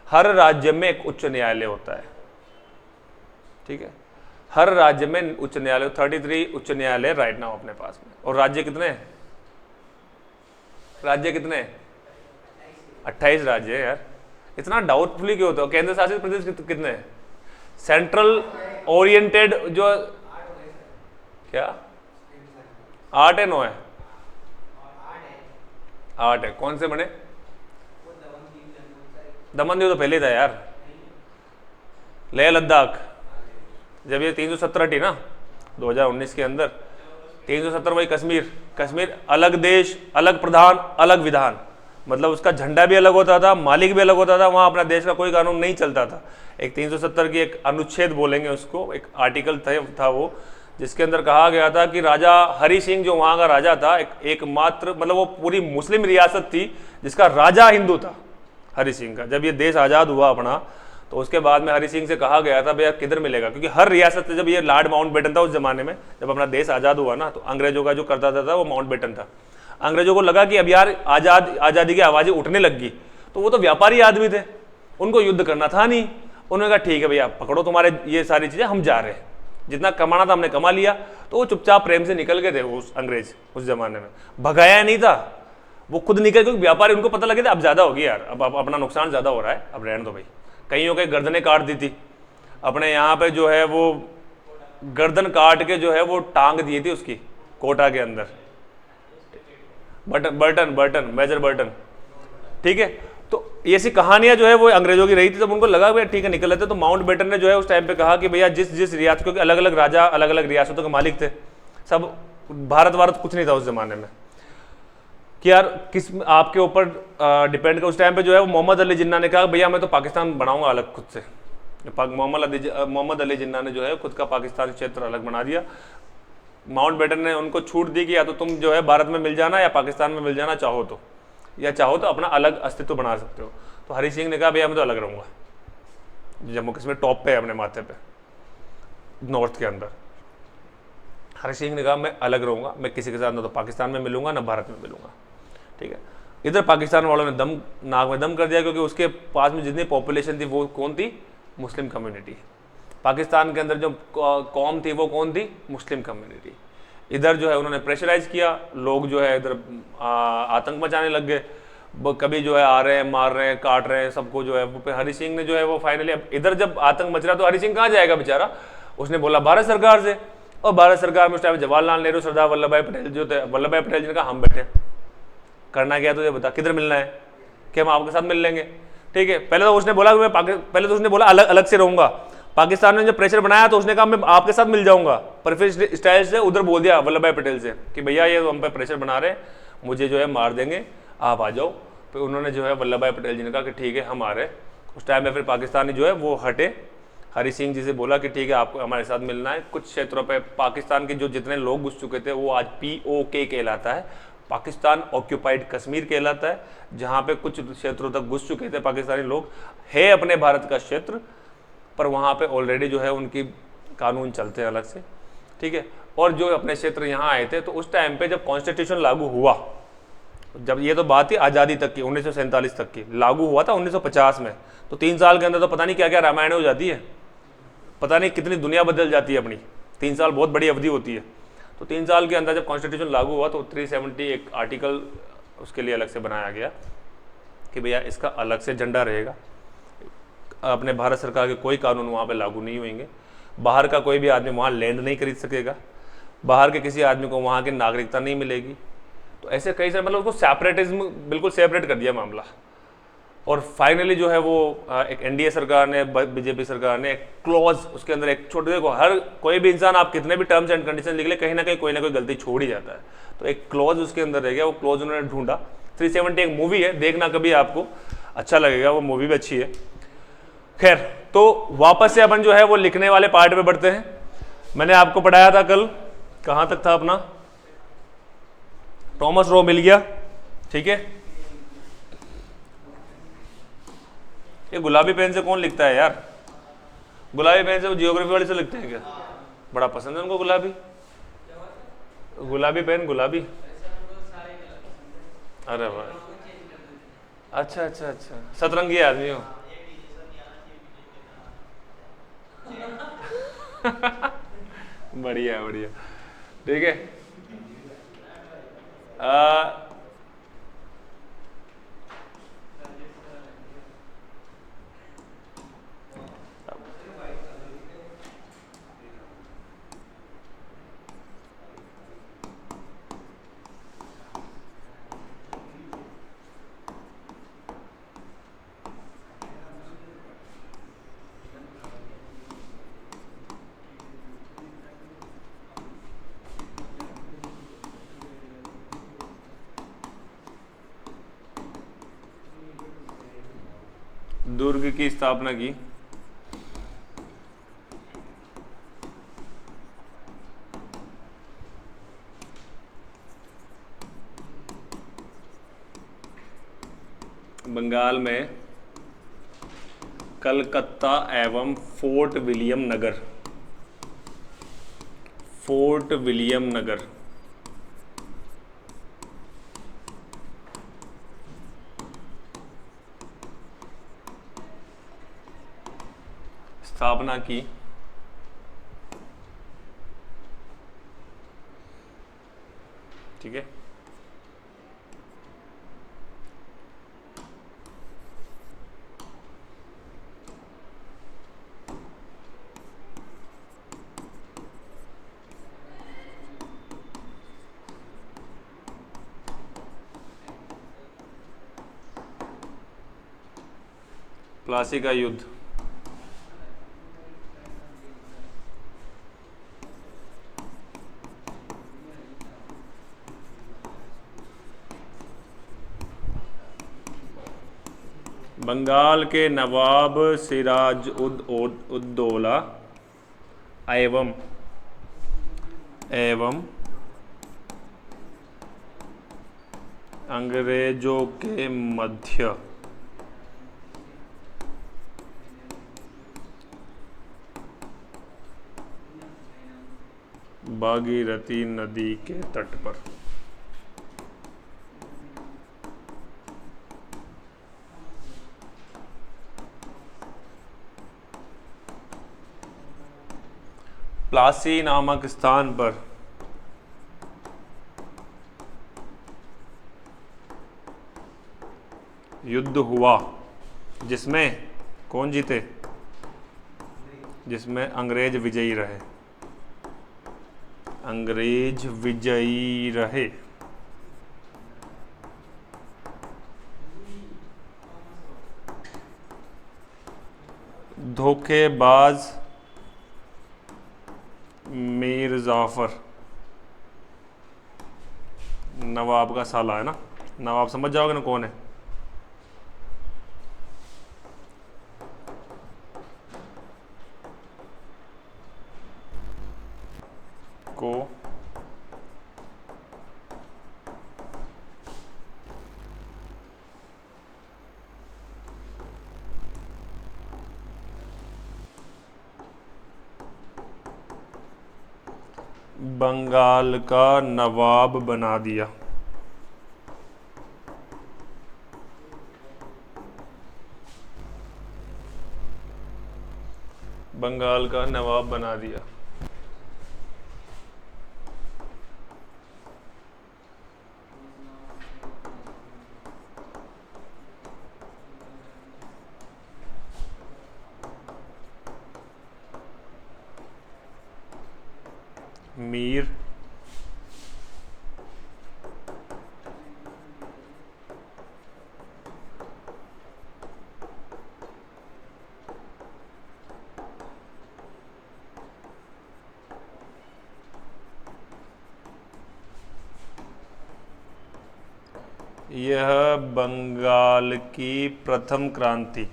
हर राज्य में एक उच्च न्यायालय होता है, ठीक है। हर राज्य में उच्च न्यायालय, 33 उच्च न्यायालय राइट नाउ अपने पास में। और राज्य कितने हैं, राज्य कितने हैं, 28 राज्य है यार। इतना डाउटफुली क्यों होता है। केंद्र शासित प्रदेश कितने हैं, सेंट्रल ओरिएंटेड जो क्या 8 है 9 है, 8 है। कौन से बने, दमन दीव तो पहले ही था यार। लेह लद्दाख, जब ये 370 थी ना 2019 के अंदर, 370 वही कश्मीर। कश्मीर अलग देश, अलग प्रधान, अलग विधान, मतलब उसका झंडा भी अलग होता था, मालिक भी अलग होता था, वहाँ अपना देश का कोई कानून नहीं चलता था। एक 370 की एक अनुच्छेद बोलेंगे उसको, एक आर्टिकल था वो, जिसके अंदर कहा गया था कि राजा हरि सिंह जो वहाँ का राजा था, एकमात्र मतलब वो पूरी मुस्लिम रियासत थी जिसका राजा हिंदू था, हरि सिंह का। जब ये देश आज़ाद हुआ अपना, तो उसके बाद में हरि सिंह से कहा गया था भैया किधर मिलेगा, क्योंकि हर रियासत से, जब ये लॉर्ड माउंटबेटन था उस जमाने में, जब अपना देश आज़ाद हुआ ना, तो अंग्रेजों का जो करता था वो माउंटबेटन था। अंग्रेजों को लगा कि अब यार आज़ादी की आवाज़ें उठने लग गई, तो वो तो व्यापारी आदमी थे, उनको युद्ध करना था नहीं। उन्होंने कहा ठीक है भैया पकड़ो तुम्हारे ये सारी चीज़ें, हम जा रहे हैं, जितना कमाना था हमने कमा लिया। तो वो चुपचाप प्रेम से निकल गए थे उस अंग्रेज, उस जमाने में भगाया नहीं था, वो खुद निकल, क्योंकि व्यापारी, उनको पता लगे था अब ज़्यादा होगी यार, अब अपना नुकसान ज़्यादा हो रहा है, अब रहने दो भाई। कईयों के गर्दनें काट दी थी अपने यहाँ पे, जो है वो गर्दन काट के जो है वो टांग दी थी उसकी कोटा के अंदर, बर्टन मेजर बर्टन, ठीक है। तो ऐसी कहानियां जो है वो अंग्रेजों की रही थी। तब उनको लगा भैया ठीक है निकल लेते, तो माउंटबेटन ने जो है उस टाइम पे कहा कि भैया जिस रियासत, क्योंकि अलग अलग राजा अलग अलग रियासतों के मालिक थे सब, भारत कुछ नहीं था उस जमाने में, कि यार किस आपके ऊपर डिपेंड कर। उस टाइम पे जो है वो मोहम्मद अली जिन्ना ने कहा भैया मैं तो पाकिस्तान बनाऊंगा अलग खुद से। मोहम्मद अली जिन्ना ने जो है खुद का पाकिस्तान क्षेत्र अलग बना दिया। माउंटबेटन ने उनको छूट दी कि या तो तुम जो है भारत में मिल जाना या पाकिस्तान में मिल जाना, चाहो तो अपना अलग अस्तित्व बना सकते हो। तो हरि सिंह ने कहा भैया मैं तो अलग रहूंगा, जम्मू कश्मीर टॉप पे है अपने माथे पे नॉर्थ के अंदर। हरि सिंह ने कहा मैं अलग रहूंगा, मैं किसी के साथ ना तो पाकिस्तान में मिलूंगा ना भारत में मिलूंगा, ठीक है। इधर पाकिस्तान वालों ने नाक में दम कर दिया, क्योंकि उसके पास में जितनी पॉपुलेशन थी वो कौन थी, मुस्लिम कम्युनिटी। पाकिस्तान के अंदर जो कौम थी वो कौन थी, मुस्लिम कम्युनिटी। इधर जो है उन्होंने प्रेशराइज किया, लोग जो है इधर आतंक मचाने लग गए, कभी जो है आ रहे हैं, मार रहे हैं, काट रहे हैं सबको जो है। वो हरि सिंह ने जो है वो फाइनली, अब इधर जब आतंक मच रहा तो हरि सिंह कहाँ जाएगा बेचारा, उसने बोला भारत सरकार से। और भारत सरकार में उस टाइम जवाहरलाल नेहरू, सरदार वल्लभ भाई पटेल जो थे, वल्लभ भाई पटेल जी ने कहा हम बैठे, करना क्या तुझे बता, किधर मिलना है, कि हम आपके साथ मिल लेंगे, ठीक है। पहले तो उसने बोला पहले तो उसने बोला अलग अलग से रहूंगा। पाकिस्तान ने जब प्रेशर बनाया तो उसने कहा मैं आपके साथ मिल जाऊंगा, पर फिर स्टाइल से उधर बोल दिया वल्लभ भाई पटेल से कि भैया ये हम पे प्रेशर बना रहे हैं, मुझे जो है मार देंगे, आप आ जाओ। फिर उन्होंने जो है वल्लभ भाई पटेल जी ने कहा कि ठीक है हम आ रहे हैं। उस टाइम में फिर पाकिस्तानी जो है वो हटे, हरि सिंह जी से बोला कि ठीक है आपको हमारे साथ मिलना है। कुछ क्षेत्रों पे पाकिस्तान के जो जितने लोग घुस चुके थे वो आज POK कहलाता है, पाकिस्तान ऑक्यूपाइड कश्मीर कहलाता है, जहाँ पे कुछ क्षेत्रों तक घुस चुके थे पाकिस्तानी लोग, है अपने भारत का क्षेत्र, पर वहाँ पे ऑलरेडी जो है उनकी कानून चलते हैं अलग से, ठीक है। और जो अपने क्षेत्र यहाँ आए थे, तो उस टाइम पे जब कॉन्स्टिट्यूशन लागू हुआ, जब ये तो बात थी आज़ादी तक की, 1947 तक की, लागू हुआ था 1950 में, तो 3 साल के अंदर तो पता नहीं क्या क्या रामायण हो जाती है, पता नहीं कितनी दुनिया बदल जाती है अपनी। 3 साल बहुत बड़ी अवधि होती है। तो 3 साल के अंदर जब कॉन्स्टिट्यूशन लागू हुआ तो 370 एक आर्टिकल उसके लिए अलग से बनाया गया कि भैया इसका अलग से झंडा रहेगा, अपने भारत सरकार के कोई कानून वहाँ पे लागू नहीं होंगे, बाहर का कोई भी आदमी वहाँ लैंड नहीं खरीद सकेगा, बाहर के किसी आदमी को वहाँ की नागरिकता नहीं मिलेगी। तो ऐसे कई सारे, मतलब उसको सेपरेटिज्म, बिल्कुल सेपरेट कर दिया मामला। और फाइनली जो है वो एक NDA सरकार ने, BJP सरकार ने एक क्लॉज उसके अंदर, एक छोटे, देखो हर कोई भी इंसान आप कितने भी टर्म्स एंड कंडीशन लिख ले, कहीं ना कहीं कोई ना कोई गलती छोड़ ही जाता है, तो एक क्लॉज उसके अंदर रह गया। वो क्लॉज उन्होंने ढूंढा। 370 एक मूवी है, देखना कभी, आपको अच्छा लगेगा, वो मूवी भी अच्छी है। खैर, तो वापस से अपन जो है वो लिखने वाले पार्ट पे बढ़ते हैं। मैंने आपको पढ़ाया था कल, कहाँ तक था अपना, थॉमस रो मिल गया, ठीक है। ये गुलाबी पेन से कौन लिखता है यार, गुलाबी पेन से वो जियोग्राफी वाले से लिखते हैं क्या, बड़ा पसंद है उनको गुलाबी, गुलाबी पेन, गुलाबी, अरे वाह, अच्छा अच्छा अच्छा, सतरंगी आदमी हो। बढ़िया बढ़िया, ठीक है। दुर्ग की स्थापना की? बंगाल में कलकत्ता एवं फोर्ट विलियम नगर। फोर्ट विलियम नगर स्थापना की? ठीक है। प्लासी का युद्ध? बंगाल के नवाब सिराज उद दौला एवं अंग्रेजों के मध्य भागीरथी नदी के तट पर। प्लासी नामक स्थान पर युद्ध हुआ जिसमें कौन जीते? जिसमें अंग्रेज विजयी रहे। अंग्रेज विजयी रहे। धोखेबाज मीर जाफर नवाब का साला है ना। नवाब समझ जाओगे ना कौन है। को बंगाल का नवाब बना दिया। बंगाल का नवाब बना दिया। मीर यह बंगाल की प्रथम क्रांति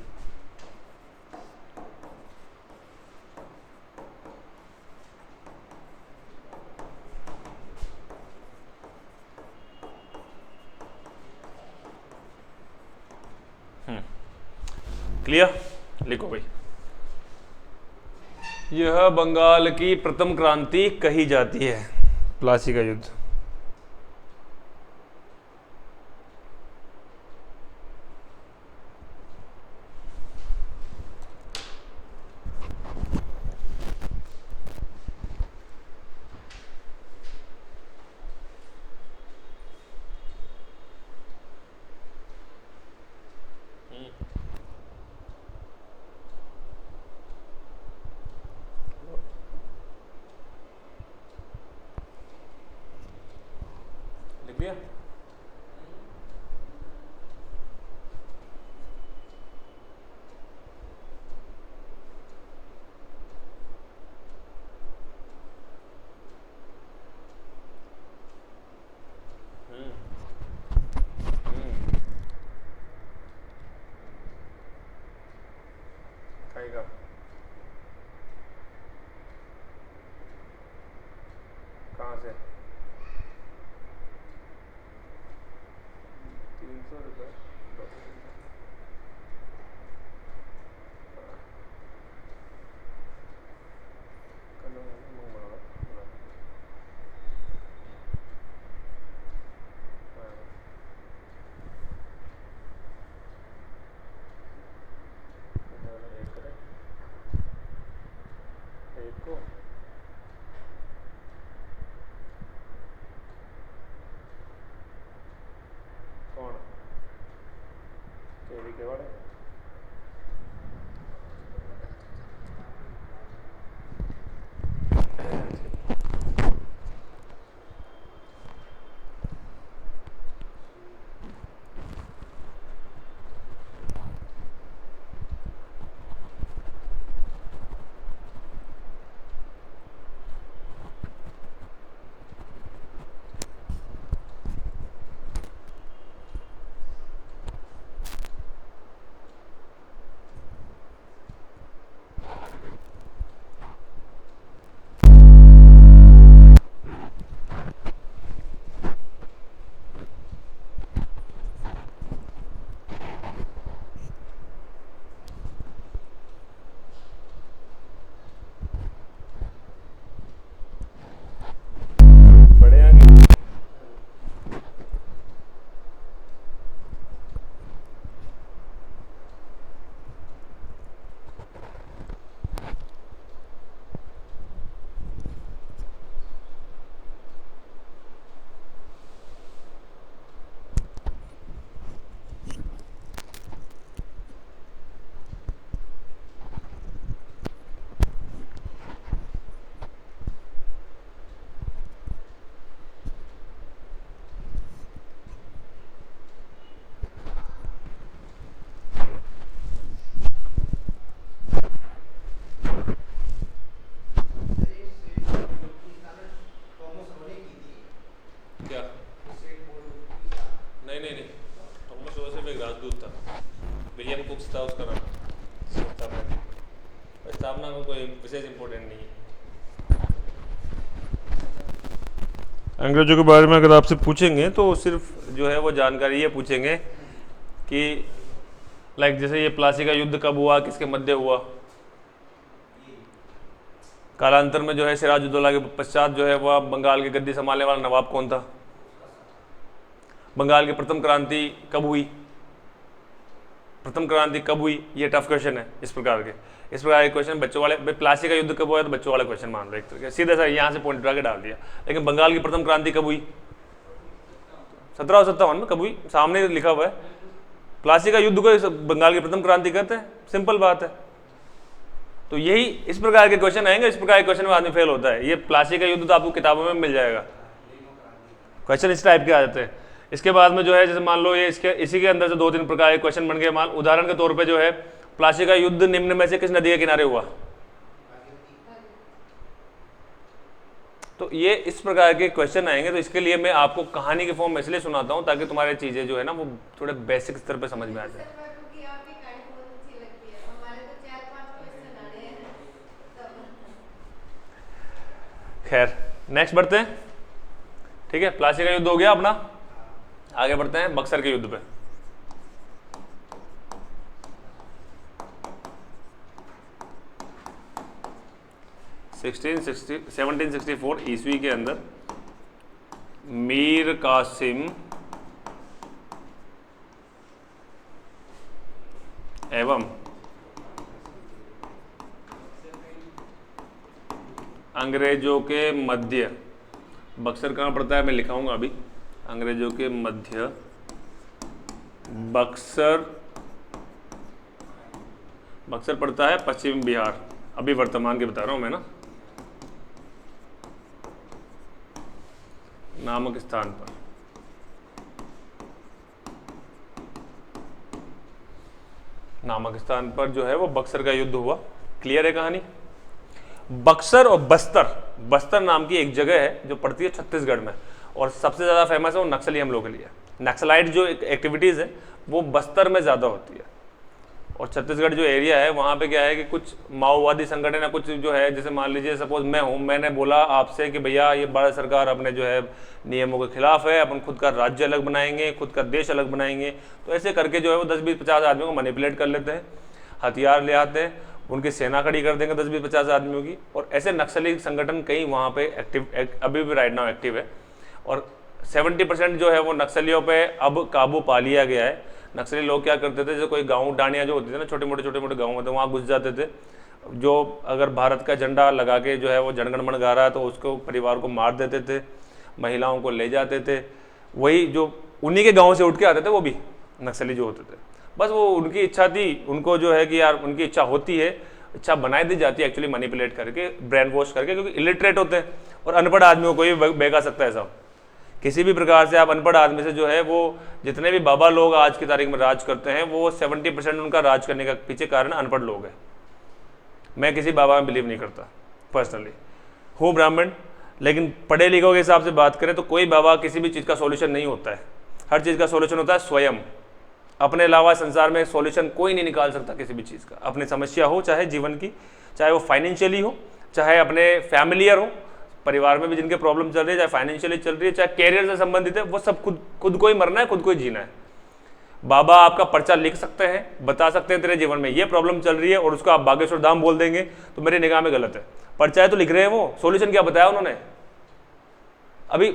क्लियर? लिखो भाई। यह बंगाल की प्रथम क्रांति कही जाती है। प्लासी का युद्ध। आएगा। कहाँ से? 300 रुपये। को कौन तेरी के वाले था उसका नाम स्थापना का कोई विशेष इंपॉर्टेंट नहीं है। अंग्रेजों के बारे में अगर आपसे पूछेंगे तो सिर्फ जो है वो जानकारी ये पूछेंगे कि लाइक जैसे ये प्लासी का युद्ध कब हुआ, किसके मध्य हुआ। कालांतर में जो है सिराजुद्दौला के पश्चात जो है वह बंगाल की गद्दी संभालने वाला नवाब कौन था। बंगाल की प्रथम क्रांति कब हुई, प्रथम क्रांति कब हुई, ये टफ क्वेश्चन है। इस प्रकार के क्वेश्चन बच्चों वाले, प्लासी का युद्ध कब हुआ तो बच्चों वाला क्वेश्चन मान लो एक तरीके सीधा सा यहाँ से पॉइंट उठा के डाल दिया। लेकिन बंगाल की प्रथम क्रांति कब हुई, 1757 में कब हुई, सामने लिखा हुआ है। प्लासी का युद्ध को बंगाल की प्रथम क्रांति कहते हैं, सिंपल बात है। तो यही इस प्रकार के क्वेश्चन आएंगे, इस प्रकार के क्वेश्चन में आदमी फेल होता है। ये प्लासी का युद्ध तो आपको किताबों में मिल जाएगा, क्वेश्चन इस टाइप के आ जाते हैं। इसके बाद में जो है जैसे मान लो ये इसी के अंदर से 2-3 प्रकार के क्वेश्चन बन गए। मान उदाहरण के तौर पे जो है प्लासी का युद्ध निम्न में से किस नदी के किनारे हुआ। तो ये इस प्रकार के क्वेश्चन आएंगे। तो इसके लिए मैं आपको कहानी के फॉर्म में इसलिए सुनाता हूँ ताकि तुम्हारे चीजें जो है ना वो थोड़े बेसिक स्तर पे समझ में आ जाए। खैर नेक्स्ट बढ़ते हैं, ठीक है। प्लासी का युद्ध हो गया अपना, आगे बढ़ते हैं बक्सर के युद्ध पे। सिक्सटीन 1764 ईस्वी के अंदर मीर कासिम एवं अंग्रेजों के मध्य, बक्सर कहाँ पड़ता है मैं लिखाऊंगा अभी, अंग्रेजों के मध्य बक्सर पड़ता है पश्चिम बिहार, अभी वर्तमान के बता रहा हूं मैं ना, नामक स्थान पर जो है वो बक्सर का युद्ध हुआ। क्लियर है कहानी। बक्सर और बस्तर नाम की एक जगह है जो पड़ती है छत्तीसगढ़ में, और सबसे ज़्यादा फेमस है वो नक्सली हमलों के लिए। नक्सलाइट जो एक्टिविटीज़ है वो बस्तर में ज़्यादा होती है, और छत्तीसगढ़ जो एरिया है वहाँ पे क्या है कि कुछ माओवादी संगठन या कुछ जो है, जैसे मान लीजिए सपोज मैं हूँ, मैंने बोला आपसे कि भैया ये भारत सरकार अपने जो है नियमों के खिलाफ है, अपन खुद का राज्य अलग बनाएंगे, खुद का देश अलग बनाएंगे। तो ऐसे करके जो है वो 10-20-50 आदमियों को मैनिपुलेट कर लेते हैं, हथियार ले आते हैं, उनकी सेना खड़ी कर देंगे 10-20-50 आदमियों की। और ऐसे नक्सली संगठन कई वहाँ पे अभी भी राइट नाउ एक्टिव है। और 70% जो है वो नक्सलियों पे अब काबू पा लिया गया है। नक्सली लोग क्या करते थे, जैसे कोई गांव डांडियाँ जो होती थी ना, छोटे मोटे गांव होते, वहाँ घुस जाते थे। जो अगर भारत का झंडा लगा के जो है वो जनगण मन गा रहा है तो उसको परिवार को मार देते थे, महिलाओं को ले जाते थे। वही जो उन्हीं के गाँव से उठ के आते थे वो भी नक्सली जो होते थे, बस वो उनकी इच्छा थी, उनको जो है कि यार उनकी इच्छा होती है, इच्छा बनाई दी जाती है एक्चुअली मैनिपुलेट करके, ब्रेन वॉश करके, क्योंकि इलिटरेट होते हैं और अनपढ़ आदमियों को ही बहका सकता है सब। किसी भी प्रकार से आप अनपढ़ आदमी से जो है वो, जितने भी बाबा लोग आज की तारीख में राज करते हैं वो 70% उनका राज करने का पीछे कारण अनपढ़ लोग हैं। मैं किसी बाबा में बिलीव नहीं करता, पर्सनली हूँ ब्राह्मण, लेकिन पढ़े लिखों के हिसाब से बात करें तो कोई बाबा किसी भी चीज़ का सॉल्यूशन नहीं होता है। हर चीज़ का सॉल्यूशन होता है स्वयं। अपने अलावा संसार में सॉल्यूशन कोई नहीं निकाल सकता किसी भी चीज़ का। अपनी समस्या हो चाहे जीवन की, चाहे वो फाइनेंशियली हो, चाहे अपने फैमिलियर हो, परिवार में भी जिनके प्रॉब्लम चल रही है, चाहे फाइनेंशियली चल रही है, चाहे कैरियर से संबंधित है, वो सब खुद को ही मरना है, खुद को ही जीना है। बाबा आपका पर्चा लिख सकते हैं, बता सकते हैं तेरे जीवन में ये प्रॉब्लम चल रही है और उसको आप बागेश्वर धाम बोल देंगे तो मेरी निगाह में गलत है। पर्चा है तो लिख रहे हैं, वो सॉल्यूशन क्या बताया उन्होंने। अभी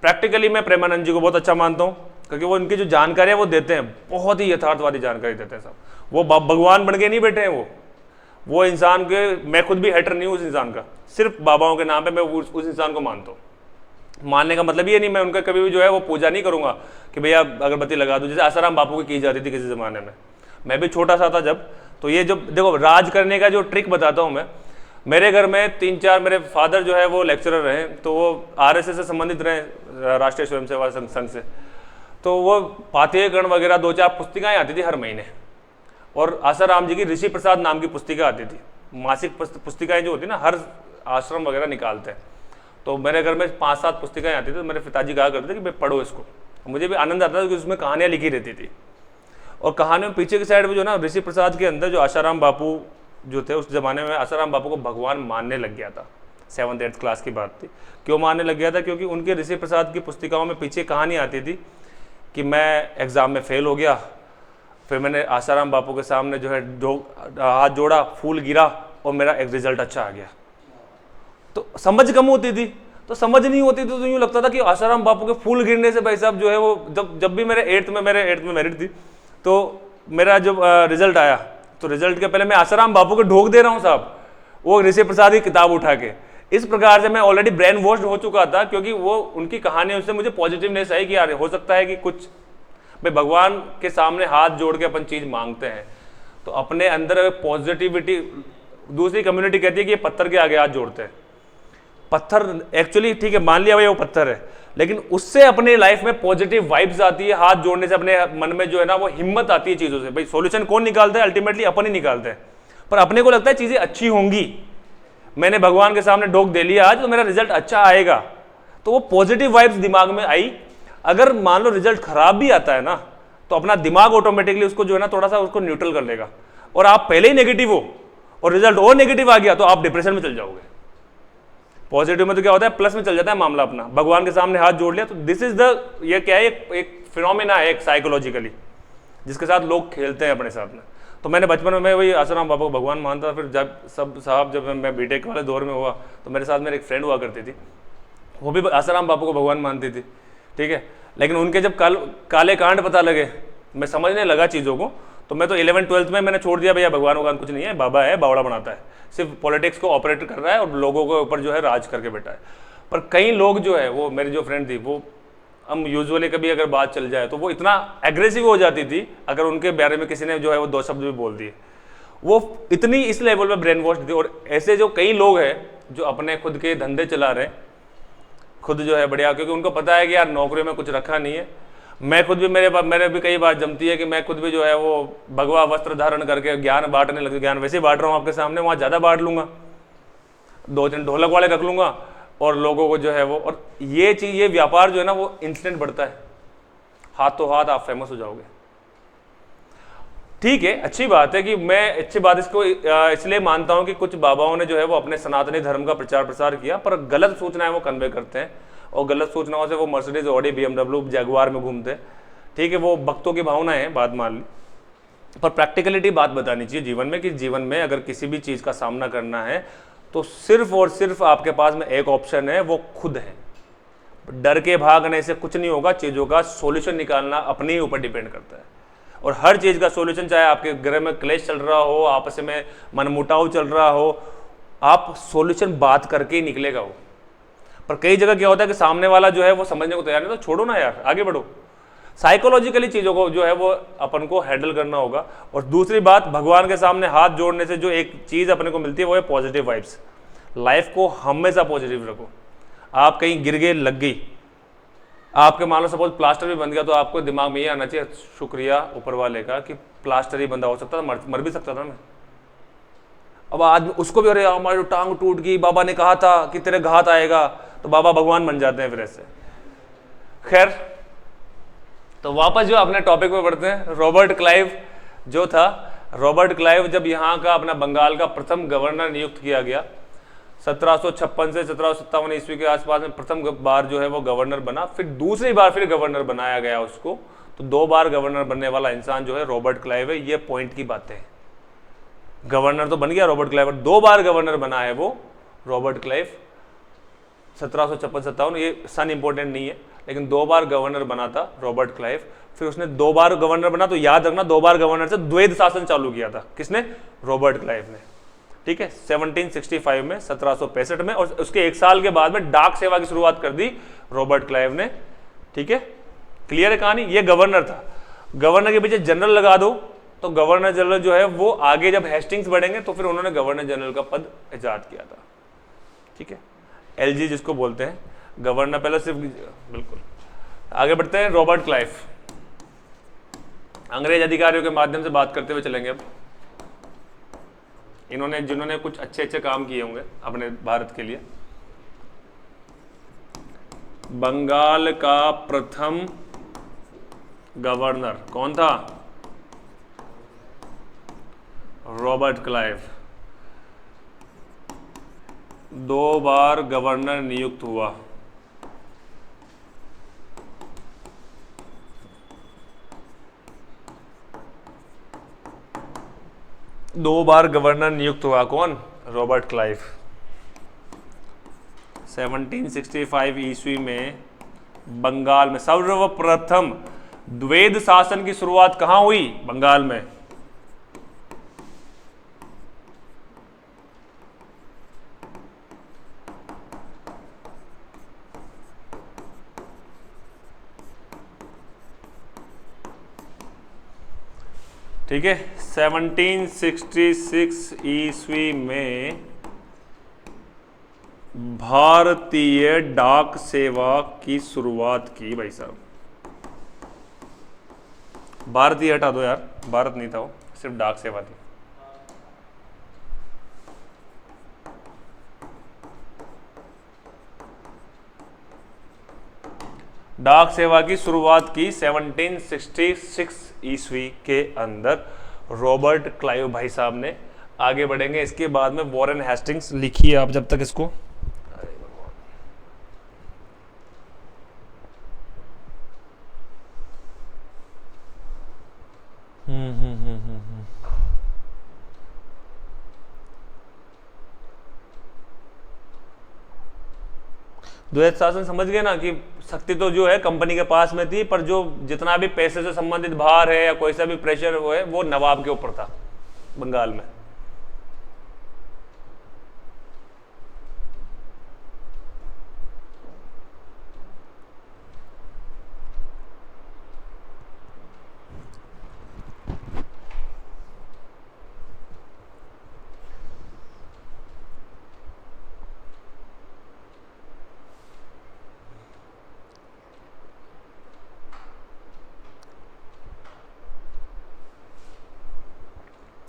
प्रैक्टिकली मैं प्रेमानंद जी को बहुत अच्छा मानता हूँ, क्योंकि वो उनकी जो जानकारी है वो देते हैं, बहुत ही यथार्थवादी जानकारी देते हैं सब। वो भगवान बन के नहीं बैठे हैं, वो इंसान के, मैं खुद भी हेटर नहीं हूँ उस इंसान का, सिर्फ बाबाओं के नाम पे मैं उस इंसान को मानता हूँ। मानने का मतलब ये नहीं मैं उनका कभी भी जो है वो पूजा नहीं करूँगा कि भैया अगरबत्ती लगा दूँ, जैसे आसाराम बापू की जाती थी किसी ज़माने में। मैं भी छोटा सा था जब, तो ये जो देखो राज करने का जो ट्रिक बताता हूँ मैं। मेरे घर में 3-4, मेरे फादर जो है वो लेक्चरर रहे, तो वो RSS से संबंधित रहे, राष्ट्रीय स्वयंसेवा संघ से। तो वो पाठ्यक्रम वगैरह 2-4 पुस्तिकाएँ आती थी हर महीने, और आसाराम जी की ऋषि प्रसाद नाम की पुस्तिका आती थी। मासिक पुस्तिकाएं जो होती ना, हर आश्रम वगैरह निकालते हैं। तो मेरे घर में 5-7 पुस्तिकाएं आती थी, तो मेरे पिताजी कहा करते थे कि भाई पढ़ो इसको। मुझे भी आनंद आता था कि उसमें कहानियाँ लिखी रहती थी। और कहानियों पीछे की साइड में जो ना, ऋषि प्रसाद के अंदर जो आसाराम बापू जो थे, उस जमाने में आसाराम बापू को भगवान मानने लग गया था। 7th-8th क्लास की बात थी। क्यों मानने लग गया था? क्योंकि उनके ऋषि प्रसाद की पुस्तिकाओं में पीछे कहानी आती थी कि मैं एग्ज़ाम में फेल हो गया, फिर मैंने आसाराम बापू के सामने जो है हाथ जोड़ा, फूल गिरा और मेरा एक रिजल्ट अच्छा आ गया। तो समझ कम होती थी, तो समझ नहीं होती थी, तो यूँ लगता था कि आसाराम बापू के फूल गिरने से भाई साहब जो है वो, जब भी मेरे 8th में मेरिट थी, तो मेरा जब रिजल्ट आया, तो रिजल्ट के पहले मैं आसाराम बापू को ढोक दे रहा हूँ साहब, वो ऋषि प्रसाद की किताब उठा के। इस प्रकार से मैं ऑलरेडी ब्रेन वॉश्ड हो चुका था, क्योंकि वो उनकी कहानियों से मुझे पॉजिटिवनेस आई कि यार हो सकता है कि कुछ भाई भगवान के सामने हाथ जोड़ के अपन चीज़ मांगते हैं तो अपने अंदर पॉजिटिविटी। दूसरी कम्युनिटी कहती है कि ये पत्थर के आगे हाथ जोड़ते हैं। पत्थर एक्चुअली ठीक है, मान लिया भाई वो पत्थर है, लेकिन उससे अपने लाइफ में पॉजिटिव वाइब्स आती है। हाथ जोड़ने से अपने मन में जो है ना वो हिम्मत आती है चीज़ों से। भाई सॉल्यूशन कौन निकालता है? अल्टीमेटली अपन ही निकालते हैं, पर अपने को लगता है चीज़ें अच्छी होंगी। मैंने भगवान के सामने ढोक दे लिया आज, तो मेरा रिजल्ट अच्छा आएगा, तो वो पॉजिटिव वाइब्स दिमाग में आई। अगर मान लो रिजल्ट खराब भी आता है ना, तो अपना दिमाग ऑटोमेटिकली उसको जो है ना थोड़ा सा उसको न्यूट्रल कर लेगा। और आप पहले ही नेगेटिव हो और रिजल्ट और नेगेटिव आ गया तो आप डिप्रेशन में चल जाओगे। पॉजिटिव में तो क्या होता है, प्लस में चल जाता है मामला अपना। भगवान के सामने हाथ जोड़ लिया तो दिस इज द, ये क्या है, एक फिनोमिना है एक साइकोलॉजिकली, जिसके साथ लोग खेलते हैं अपने साथ में। तो मैंने बचपन में वही आसाराम बाबा को भगवान मानता था। फिर जब मैं बीटेक वाले दौर में हुआ तो मेरे साथ मेरे एक फ्रेंड हुआ करती थी, वो भी आसाराम बापू को भगवान मानती थी, ठीक है। लेकिन उनके जब काले कांड पता लगे, मैं समझने लगा चीज़ों को, तो मैं तो 11th-12th में मैंने छोड़ दिया, भैया भगवान वगवान कुछ नहीं है, बाबा है, बावड़ा बनाता है, सिर्फ पॉलिटिक्स को ऑपरेट कर रहा है और लोगों के ऊपर जो है राज करके बैठा है। पर कई लोग जो है, वो मेरी जो फ्रेंड थी, वो हम यूजुअली कभी अगर बात चल जाए तो वो इतना एग्रेसिव हो जाती थी, अगर उनके बारे में किसी ने जो है वो 2 शब्द भी बोल दिए, वो इतनी इस लेवल पे ब्रेन वॉश थी। और ऐसे जो कई लोग हैं जो अपने खुद के धंधे चला रहे हैं, खुद जो है बढ़िया, क्योंकि उनको पता है कि यार नौकरी में कुछ रखा नहीं है। मैं खुद भी मेरे भी कई बार जमती है कि मैं खुद भी जो है वो भगवा वस्त्र धारण करके ज्ञान बांटने लगे। ज्ञान वैसे ही बांट रहा हूँ आपके सामने, वहाँ ज़्यादा बांट लूँगा, 2-3 ढोलक वाले रख लूँगा और लोगों को जो है वो, और ये चीज़, ये व्यापार जो है ना वो इंस्टेंट बढ़ता है, हाथों हाथ आप फेमस हो जाओगे। ठीक है, अच्छी बात है कि मैं अच्छी बात इसको इसलिए मानता हूं कि कुछ बाबाओं ने जो है वो अपने सनातनी धर्म का प्रचार प्रसार किया, पर गलत सूचनाएं वो कन्वे करते हैं और गलत सूचनाओं से वो मर्सिडीज, ऑडी, BMW, जगुआर में घूमते हैं। ठीक है, वो भक्तों की भावना है, बात मान ली, पर प्रैक्टिकलिटी बात बतानी चाहिए जीवन में कि जीवन में अगर किसी भी चीज़ का सामना करना है तो सिर्फ और सिर्फ आपके पास में एक ऑप्शन है, वो खुद है। डर के भागने से कुछ नहीं होगा, चीज़ों का सॉल्यूशन निकालना अपने ही ऊपर डिपेंड करता है। और हर चीज़ का सॉल्यूशन, चाहे आपके घर में क्लेश चल रहा हो, आपस में मनमुटाव चल रहा हो, आप सॉल्यूशन बात करके ही निकलेगा वो। पर कई जगह क्या होता है कि सामने वाला जो है वो समझने को तैयार नहीं, तो छोड़ो ना यार, आगे बढ़ो। साइकोलॉजिकली चीज़ों को जो है वो अपन को हैंडल करना होगा। और दूसरी बात, भगवान के सामने हाथ जोड़ने से जो एक चीज़ अपने को मिलती है वो है पॉजिटिव वाइब्स। लाइफ को हमेशा पॉजिटिव रखो। आप कहीं गिर गए, लग गई, आपके मान लो सपोज प्लास्टर भी बन गया, तो आपको दिमाग में ये आना चाहिए, शुक्रिया ऊपर वाले का कि प्लास्टर ही बंदा हो सकता था, मर भी सकता था मैं। अब आदमी उसको भी, अरे हमारी टांग टूट गई, बाबा ने कहा था कि तेरे घात आएगा, तो बाबा भगवान बन जाते हैं फिर ऐसे। खैर, तो वापस जो अपने टॉपिक पे बढ़ते हैं। रॉबर्ट क्लाइव जो था, रॉबर्ट क्लाइव जब यहाँ का अपना बंगाल का प्रथम गवर्नर नियुक्त किया गया 1756 से 1757 ईस्वी के आसपास में, प्रथम बार जो है वो गवर्नर बना। फिर दूसरी बार फिर गवर्नर बनाया गया उसको, तो 2 बार गवर्नर बनने वाला इंसान जो है रॉबर्ट क्लाइव है। ये पॉइंट की बातें हैं। गवर्नर तो बन गया रॉबर्ट क्लाइव, 2 बार गवर्नर बना है वो रॉबर्ट क्लाइव, 1756-57, ये सन इंपॉर्टेंट नहीं है, लेकिन 2 बार गवर्नर बना था रॉबर्ट क्लाइव। फिर उसने 2 बार गवर्नर बना, तो याद रखना 2 बार गवर्नर से द्वैध शासन चालू किया था। किसने? रॉबर्ट क्लाइव ने। ठीक है, 1765 में, 1765 में, और उसके 1 साल के बाद में डाक सेवा की शुरुआत कर दी रॉबर्ट क्लाइव ने। ठीक है, क्लियर है कहानी। ये गवर्नर था। गवर्नर के पीछे जनरल लगा दो, तो गवर्नर जनरल जो है वो आगे जब हेस्टिंग्स बढ़ेंगे तो फिर उन्होंने गवर्नर जनरल का पद इजाद किया था। ठीक है, LG जिसको बोलते हैं, गवर्नर पहले सिर्फ, बिल्कुल। आगे बढ़ते हैं। रॉबर्ट क्लाइव अंग्रेज अधिकारियों के माध्यम से बात करते हुए चलेंगे। अब इन्होंने, जिन्होंने कुछ अच्छे अच्छे काम किए होंगे अपने भारत के लिए। बंगाल का प्रथम गवर्नर कौन था? Robert Clive. 2 बार गवर्नर नियुक्त हुआ। दो बार गवर्नर नियुक्त हुआ। कौन? Robert Clive. 1765 ईस्वी में बंगाल में सर्वप्रथम द्वैध शासन की शुरुआत कहां हुई? बंगाल में। ठीक है, 1766 ईस्वी में भारतीय डाक सेवा की शुरुआत की। भाई साहब, भारतीय हटा दो यार, भारत नहीं था वो, सिर्फ डाक सेवा थी। डाक सेवा की शुरुआत की 1766 ईस्वी के अंदर रॉबर्ट क्लाइव भाई साहब ने। आगे बढ़ेंगे, इसके बाद में वॉरेन हेस्टिंग्स। लिखिए आप जब तक इसको। द्वैध शासन समझ गए ना कि शक्ति तो जो है कंपनी के पास में थी, पर जो जितना भी पैसे से संबंधित भार है या कोई सा भी प्रेशर वो नवाब के ऊपर था बंगाल में।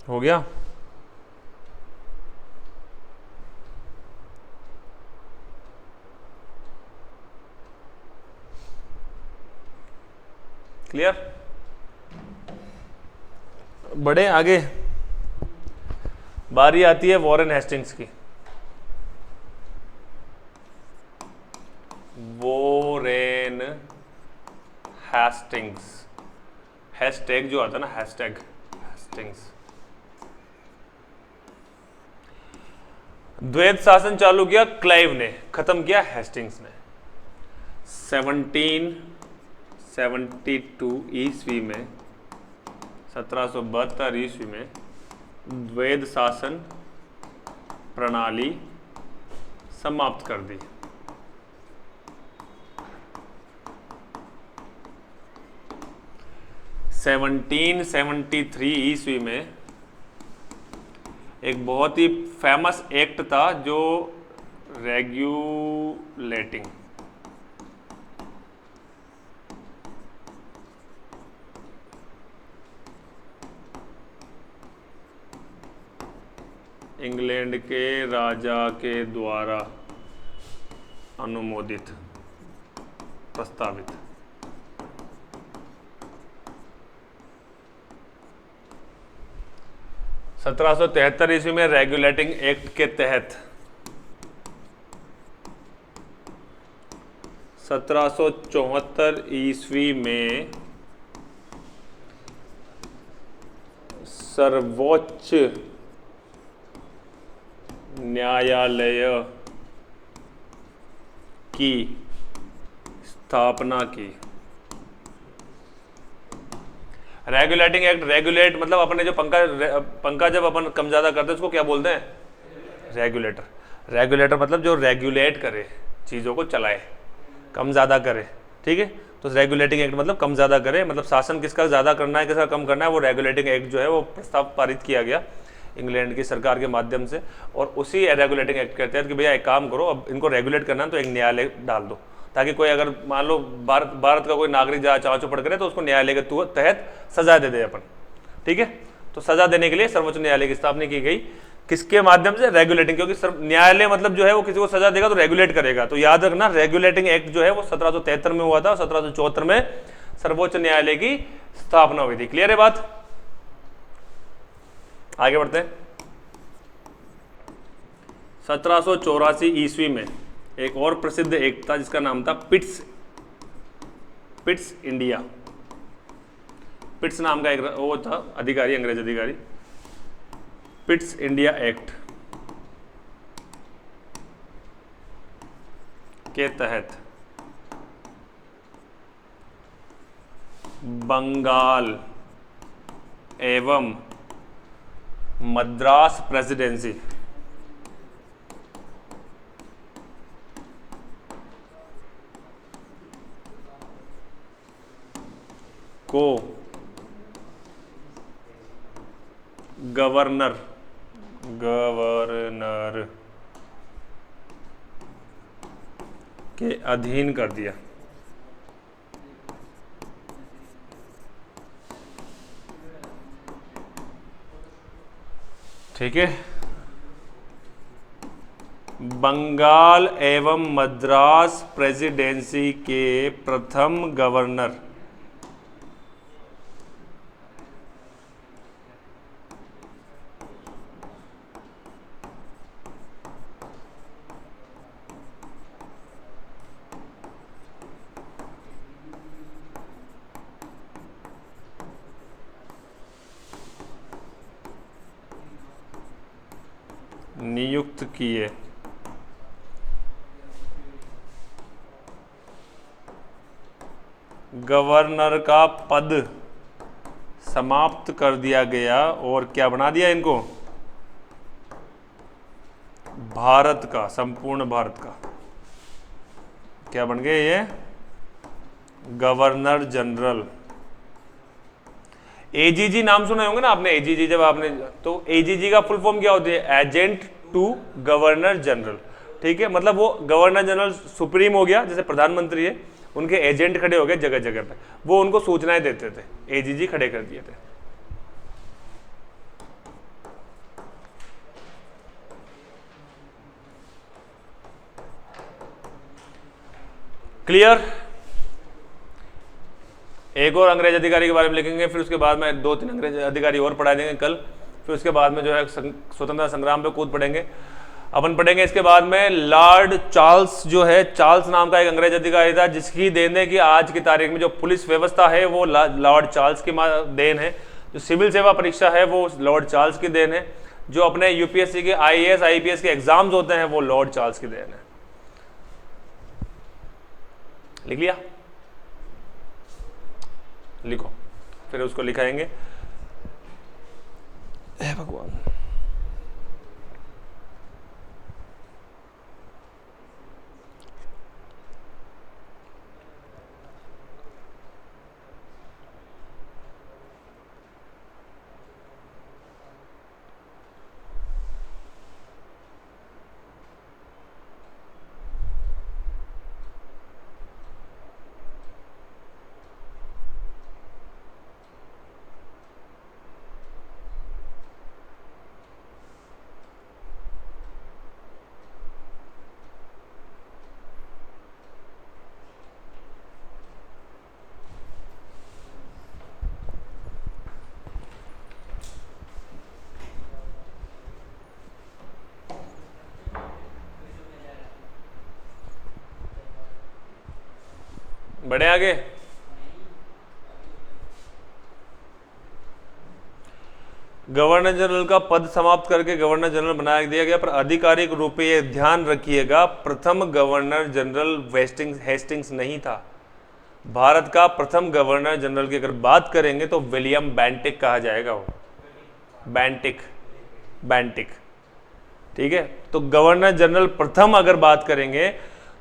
हो गया? क्लियर? बढ़े आगे। बारी आती है वॉरेन हेस्टिंग्स की। वॉरेन हेस्टिंग्स, हैशटैग जो आता है ना, हैशटैग हेस्टिंग्स। द्वैध शासन चालू किया क्लाइव ने, खत्म किया हेस्टिंग्स ने। 1772 ईस्वी में, 1772 ईस्वी में द्वैध शासन प्रणाली समाप्त कर दी। 1773 ईस्वी में एक बहुत ही फेमस एक्ट था जो रेगुलेटिंग इंग्लैंड के राजा के द्वारा अनुमोदित, प्रस्तावित। सत्रह सौ 73 ईस्वी में रेगुलेटिंग एक्ट के तहत 1774 ईस्वी में सर्वोच्च न्यायालय की स्थापना की। रेगुलेटिंग एक्ट, रेगुलेट मतलब अपने जो पंखा जब अपन कम ज्यादा करते हैं उसको क्या बोलते हैं? रेगुलेटर। रेगुलेटर मतलब जो रेगुलेट करे, चीजों को चलाए, कम ज्यादा करे, ठीक है। तो रेगुलेटिंग एक्ट मतलब कम ज्यादा करे, मतलब शासन किसका ज्यादा करना है किसका कम करना है, वो रेगुलेटिंग एक्ट जो है वो प्रस्ताव पारित किया गया इंग्लैंड की सरकार के माध्यम से। और उसी रेगुलेटिंग एक्ट कहते हैं कि भैया एक काम करो, अब इनको रेगुलेट करना है तो एक न्यायालय डाल दो, ताकि कोई अगर मान लो भारत का कोई नागरिक जहाँ चाँव चौपड़ करे तो उसको न्यायालय के तहत सजा दे दे अपन, ठीक है। तो सजा देने के लिए सर्वोच्च न्यायालय की स्थापना की गई, किसके माध्यम से? रेगुलेटिंग, क्योंकि न्यायालय मतलब जो है वो किसी को सजा देगा तो रेगुलेट करेगा। तो याद रखना रेगुलेटिंग एक्ट जो है वो 1773 में हुआ था, 1774 में सर्वोच्च न्यायालय की स्थापना हुई थी। क्लियर है बात? आगे बढ़ते हैं। 1784 ईस्वी में एक और प्रसिद्ध एक्ट था जिसका नाम था पिट्स इंडिया। पिट्स नाम का एक वो था अधिकारी, अंग्रेज अधिकारी। पिट्स इंडिया एक्ट के तहत बंगाल एवं मद्रास प्रेसिडेंसी को गवर्नर के अधीन कर दिया। ठीक है। बंगाल एवं मद्रास प्रेसिडेंसी के प्रथम गवर्नर नियुक्त किए। गवर्नर का पद समाप्त कर दिया गया और क्या बना दिया इनको? भारत का, संपूर्ण भारत का क्या बन गए ये? Governor general. एजीजी नाम सुने होंगे ना आपने, एजीजी जब आपने, तो एजीजी का फुल फॉर्म क्या होती है? एजेंट टू गवर्नर जनरल, ठीक है। मतलब वो गवर्नर जनरल सुप्रीम हो गया, जैसे प्रधानमंत्री है, उनके एजेंट खड़े हो गए जगह जगह पे, वो उनको सूचनाएं देते थे, एजीजी खड़े कर दिए थे। क्लियर? एक और अंग्रेज अधिकारी के बारे में लिखेंगे, फिर उसके बाद में 2-3 अंग्रेज अधिकारी और पढ़ा देंगे कल, फिर उसके बाद में जो है स्वतंत्रता संग्राम पे कूद पड़ेंगे। अपन पढ़ेंगे इसके बाद में लॉर्ड चार्ल्स, जो है चार्ल्स नाम का एक अंग्रेज अधिकारी था, जिसकी देन है कि आज की तारीख में जो पुलिस व्यवस्था है वो लॉर्ड चार्ल्स की देन है, जो सिविल सेवा परीक्षा है वो लॉर्ड चार्ल्स की देन है, जो अपने यूपीएससी के आईएएस आईपीएस के एग्जाम्स होते हैं वो लॉर्ड चार्ल्स की देन है। लिख लिया? लिखो, फिर उसको लिखाएंगे। हे भगवान, बढ़े आगे। गवर्नर जनरल का पद समाप्त करके गवर्नर जनरल बना दिया गया, पर आधिकारिक रूप में यह ध्यान रखिएगा प्रथम गवर्नर जनरल हेस्टिंग्स नहीं था। भारत का प्रथम गवर्नर जनरल की अगर बात करेंगे तो विलियम बेंटिक कहा जाएगा, वो बेंटिक, ठीक है। तो गवर्नर जनरल प्रथम अगर बात करेंगे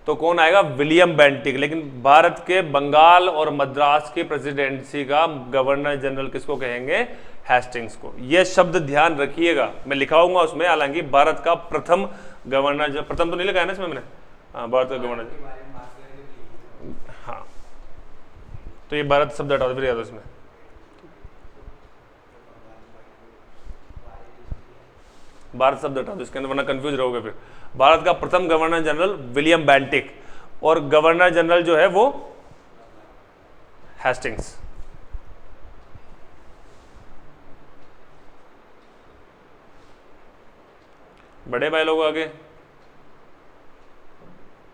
तो कौन आएगा? William Bentinck. लेकिन भारत के बंगाल और मद्रास की प्रेसिडेंसी का गवर्नर जनरल किसको कहेंगे? हेस्टिंग्स को। यह शब्द ध्यान रखिएगा, मैं लिखाऊंगा उसमें। हालांकि भारत का प्रथम गवर्नर, प्रथम तो नहीं लिखा है ना इसमें मैंने, हाँ भारत का गवर्नर, हाँ, तो ये भारत शब्द हटा दो फिर याद इसमें। भारत शब्द हटा दो इसके अंदर, वरना कंफ्यूज रहोगे फिर। भारत का प्रथम गवर्नर जनरल विलियम बेंटिक, और गवर्नर जनरल जो है वो हेस्टिंग्स। बड़े भाई लोग आगे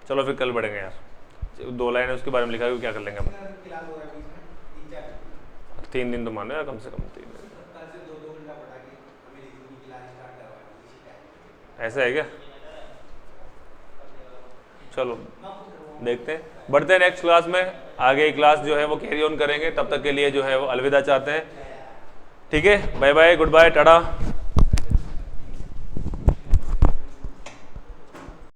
चलो, फिर कल बढ़ेंगे यार। 2 लाइन है उसके बारे में लिखा है, क्या कर लेंगे हम? 3 दिन तो मानो यार, कम से कम 3 दिन। ऐसा है क्या? चलो देखते हैं, बढ़ते हैं नेक्स्ट क्लास में। आगे क्लास जो है वो कैरी ऑन करेंगे, तब तक के लिए जो है वो अलविदा चाहते हैं। ठीक है, bye bye, goodbye, Tata.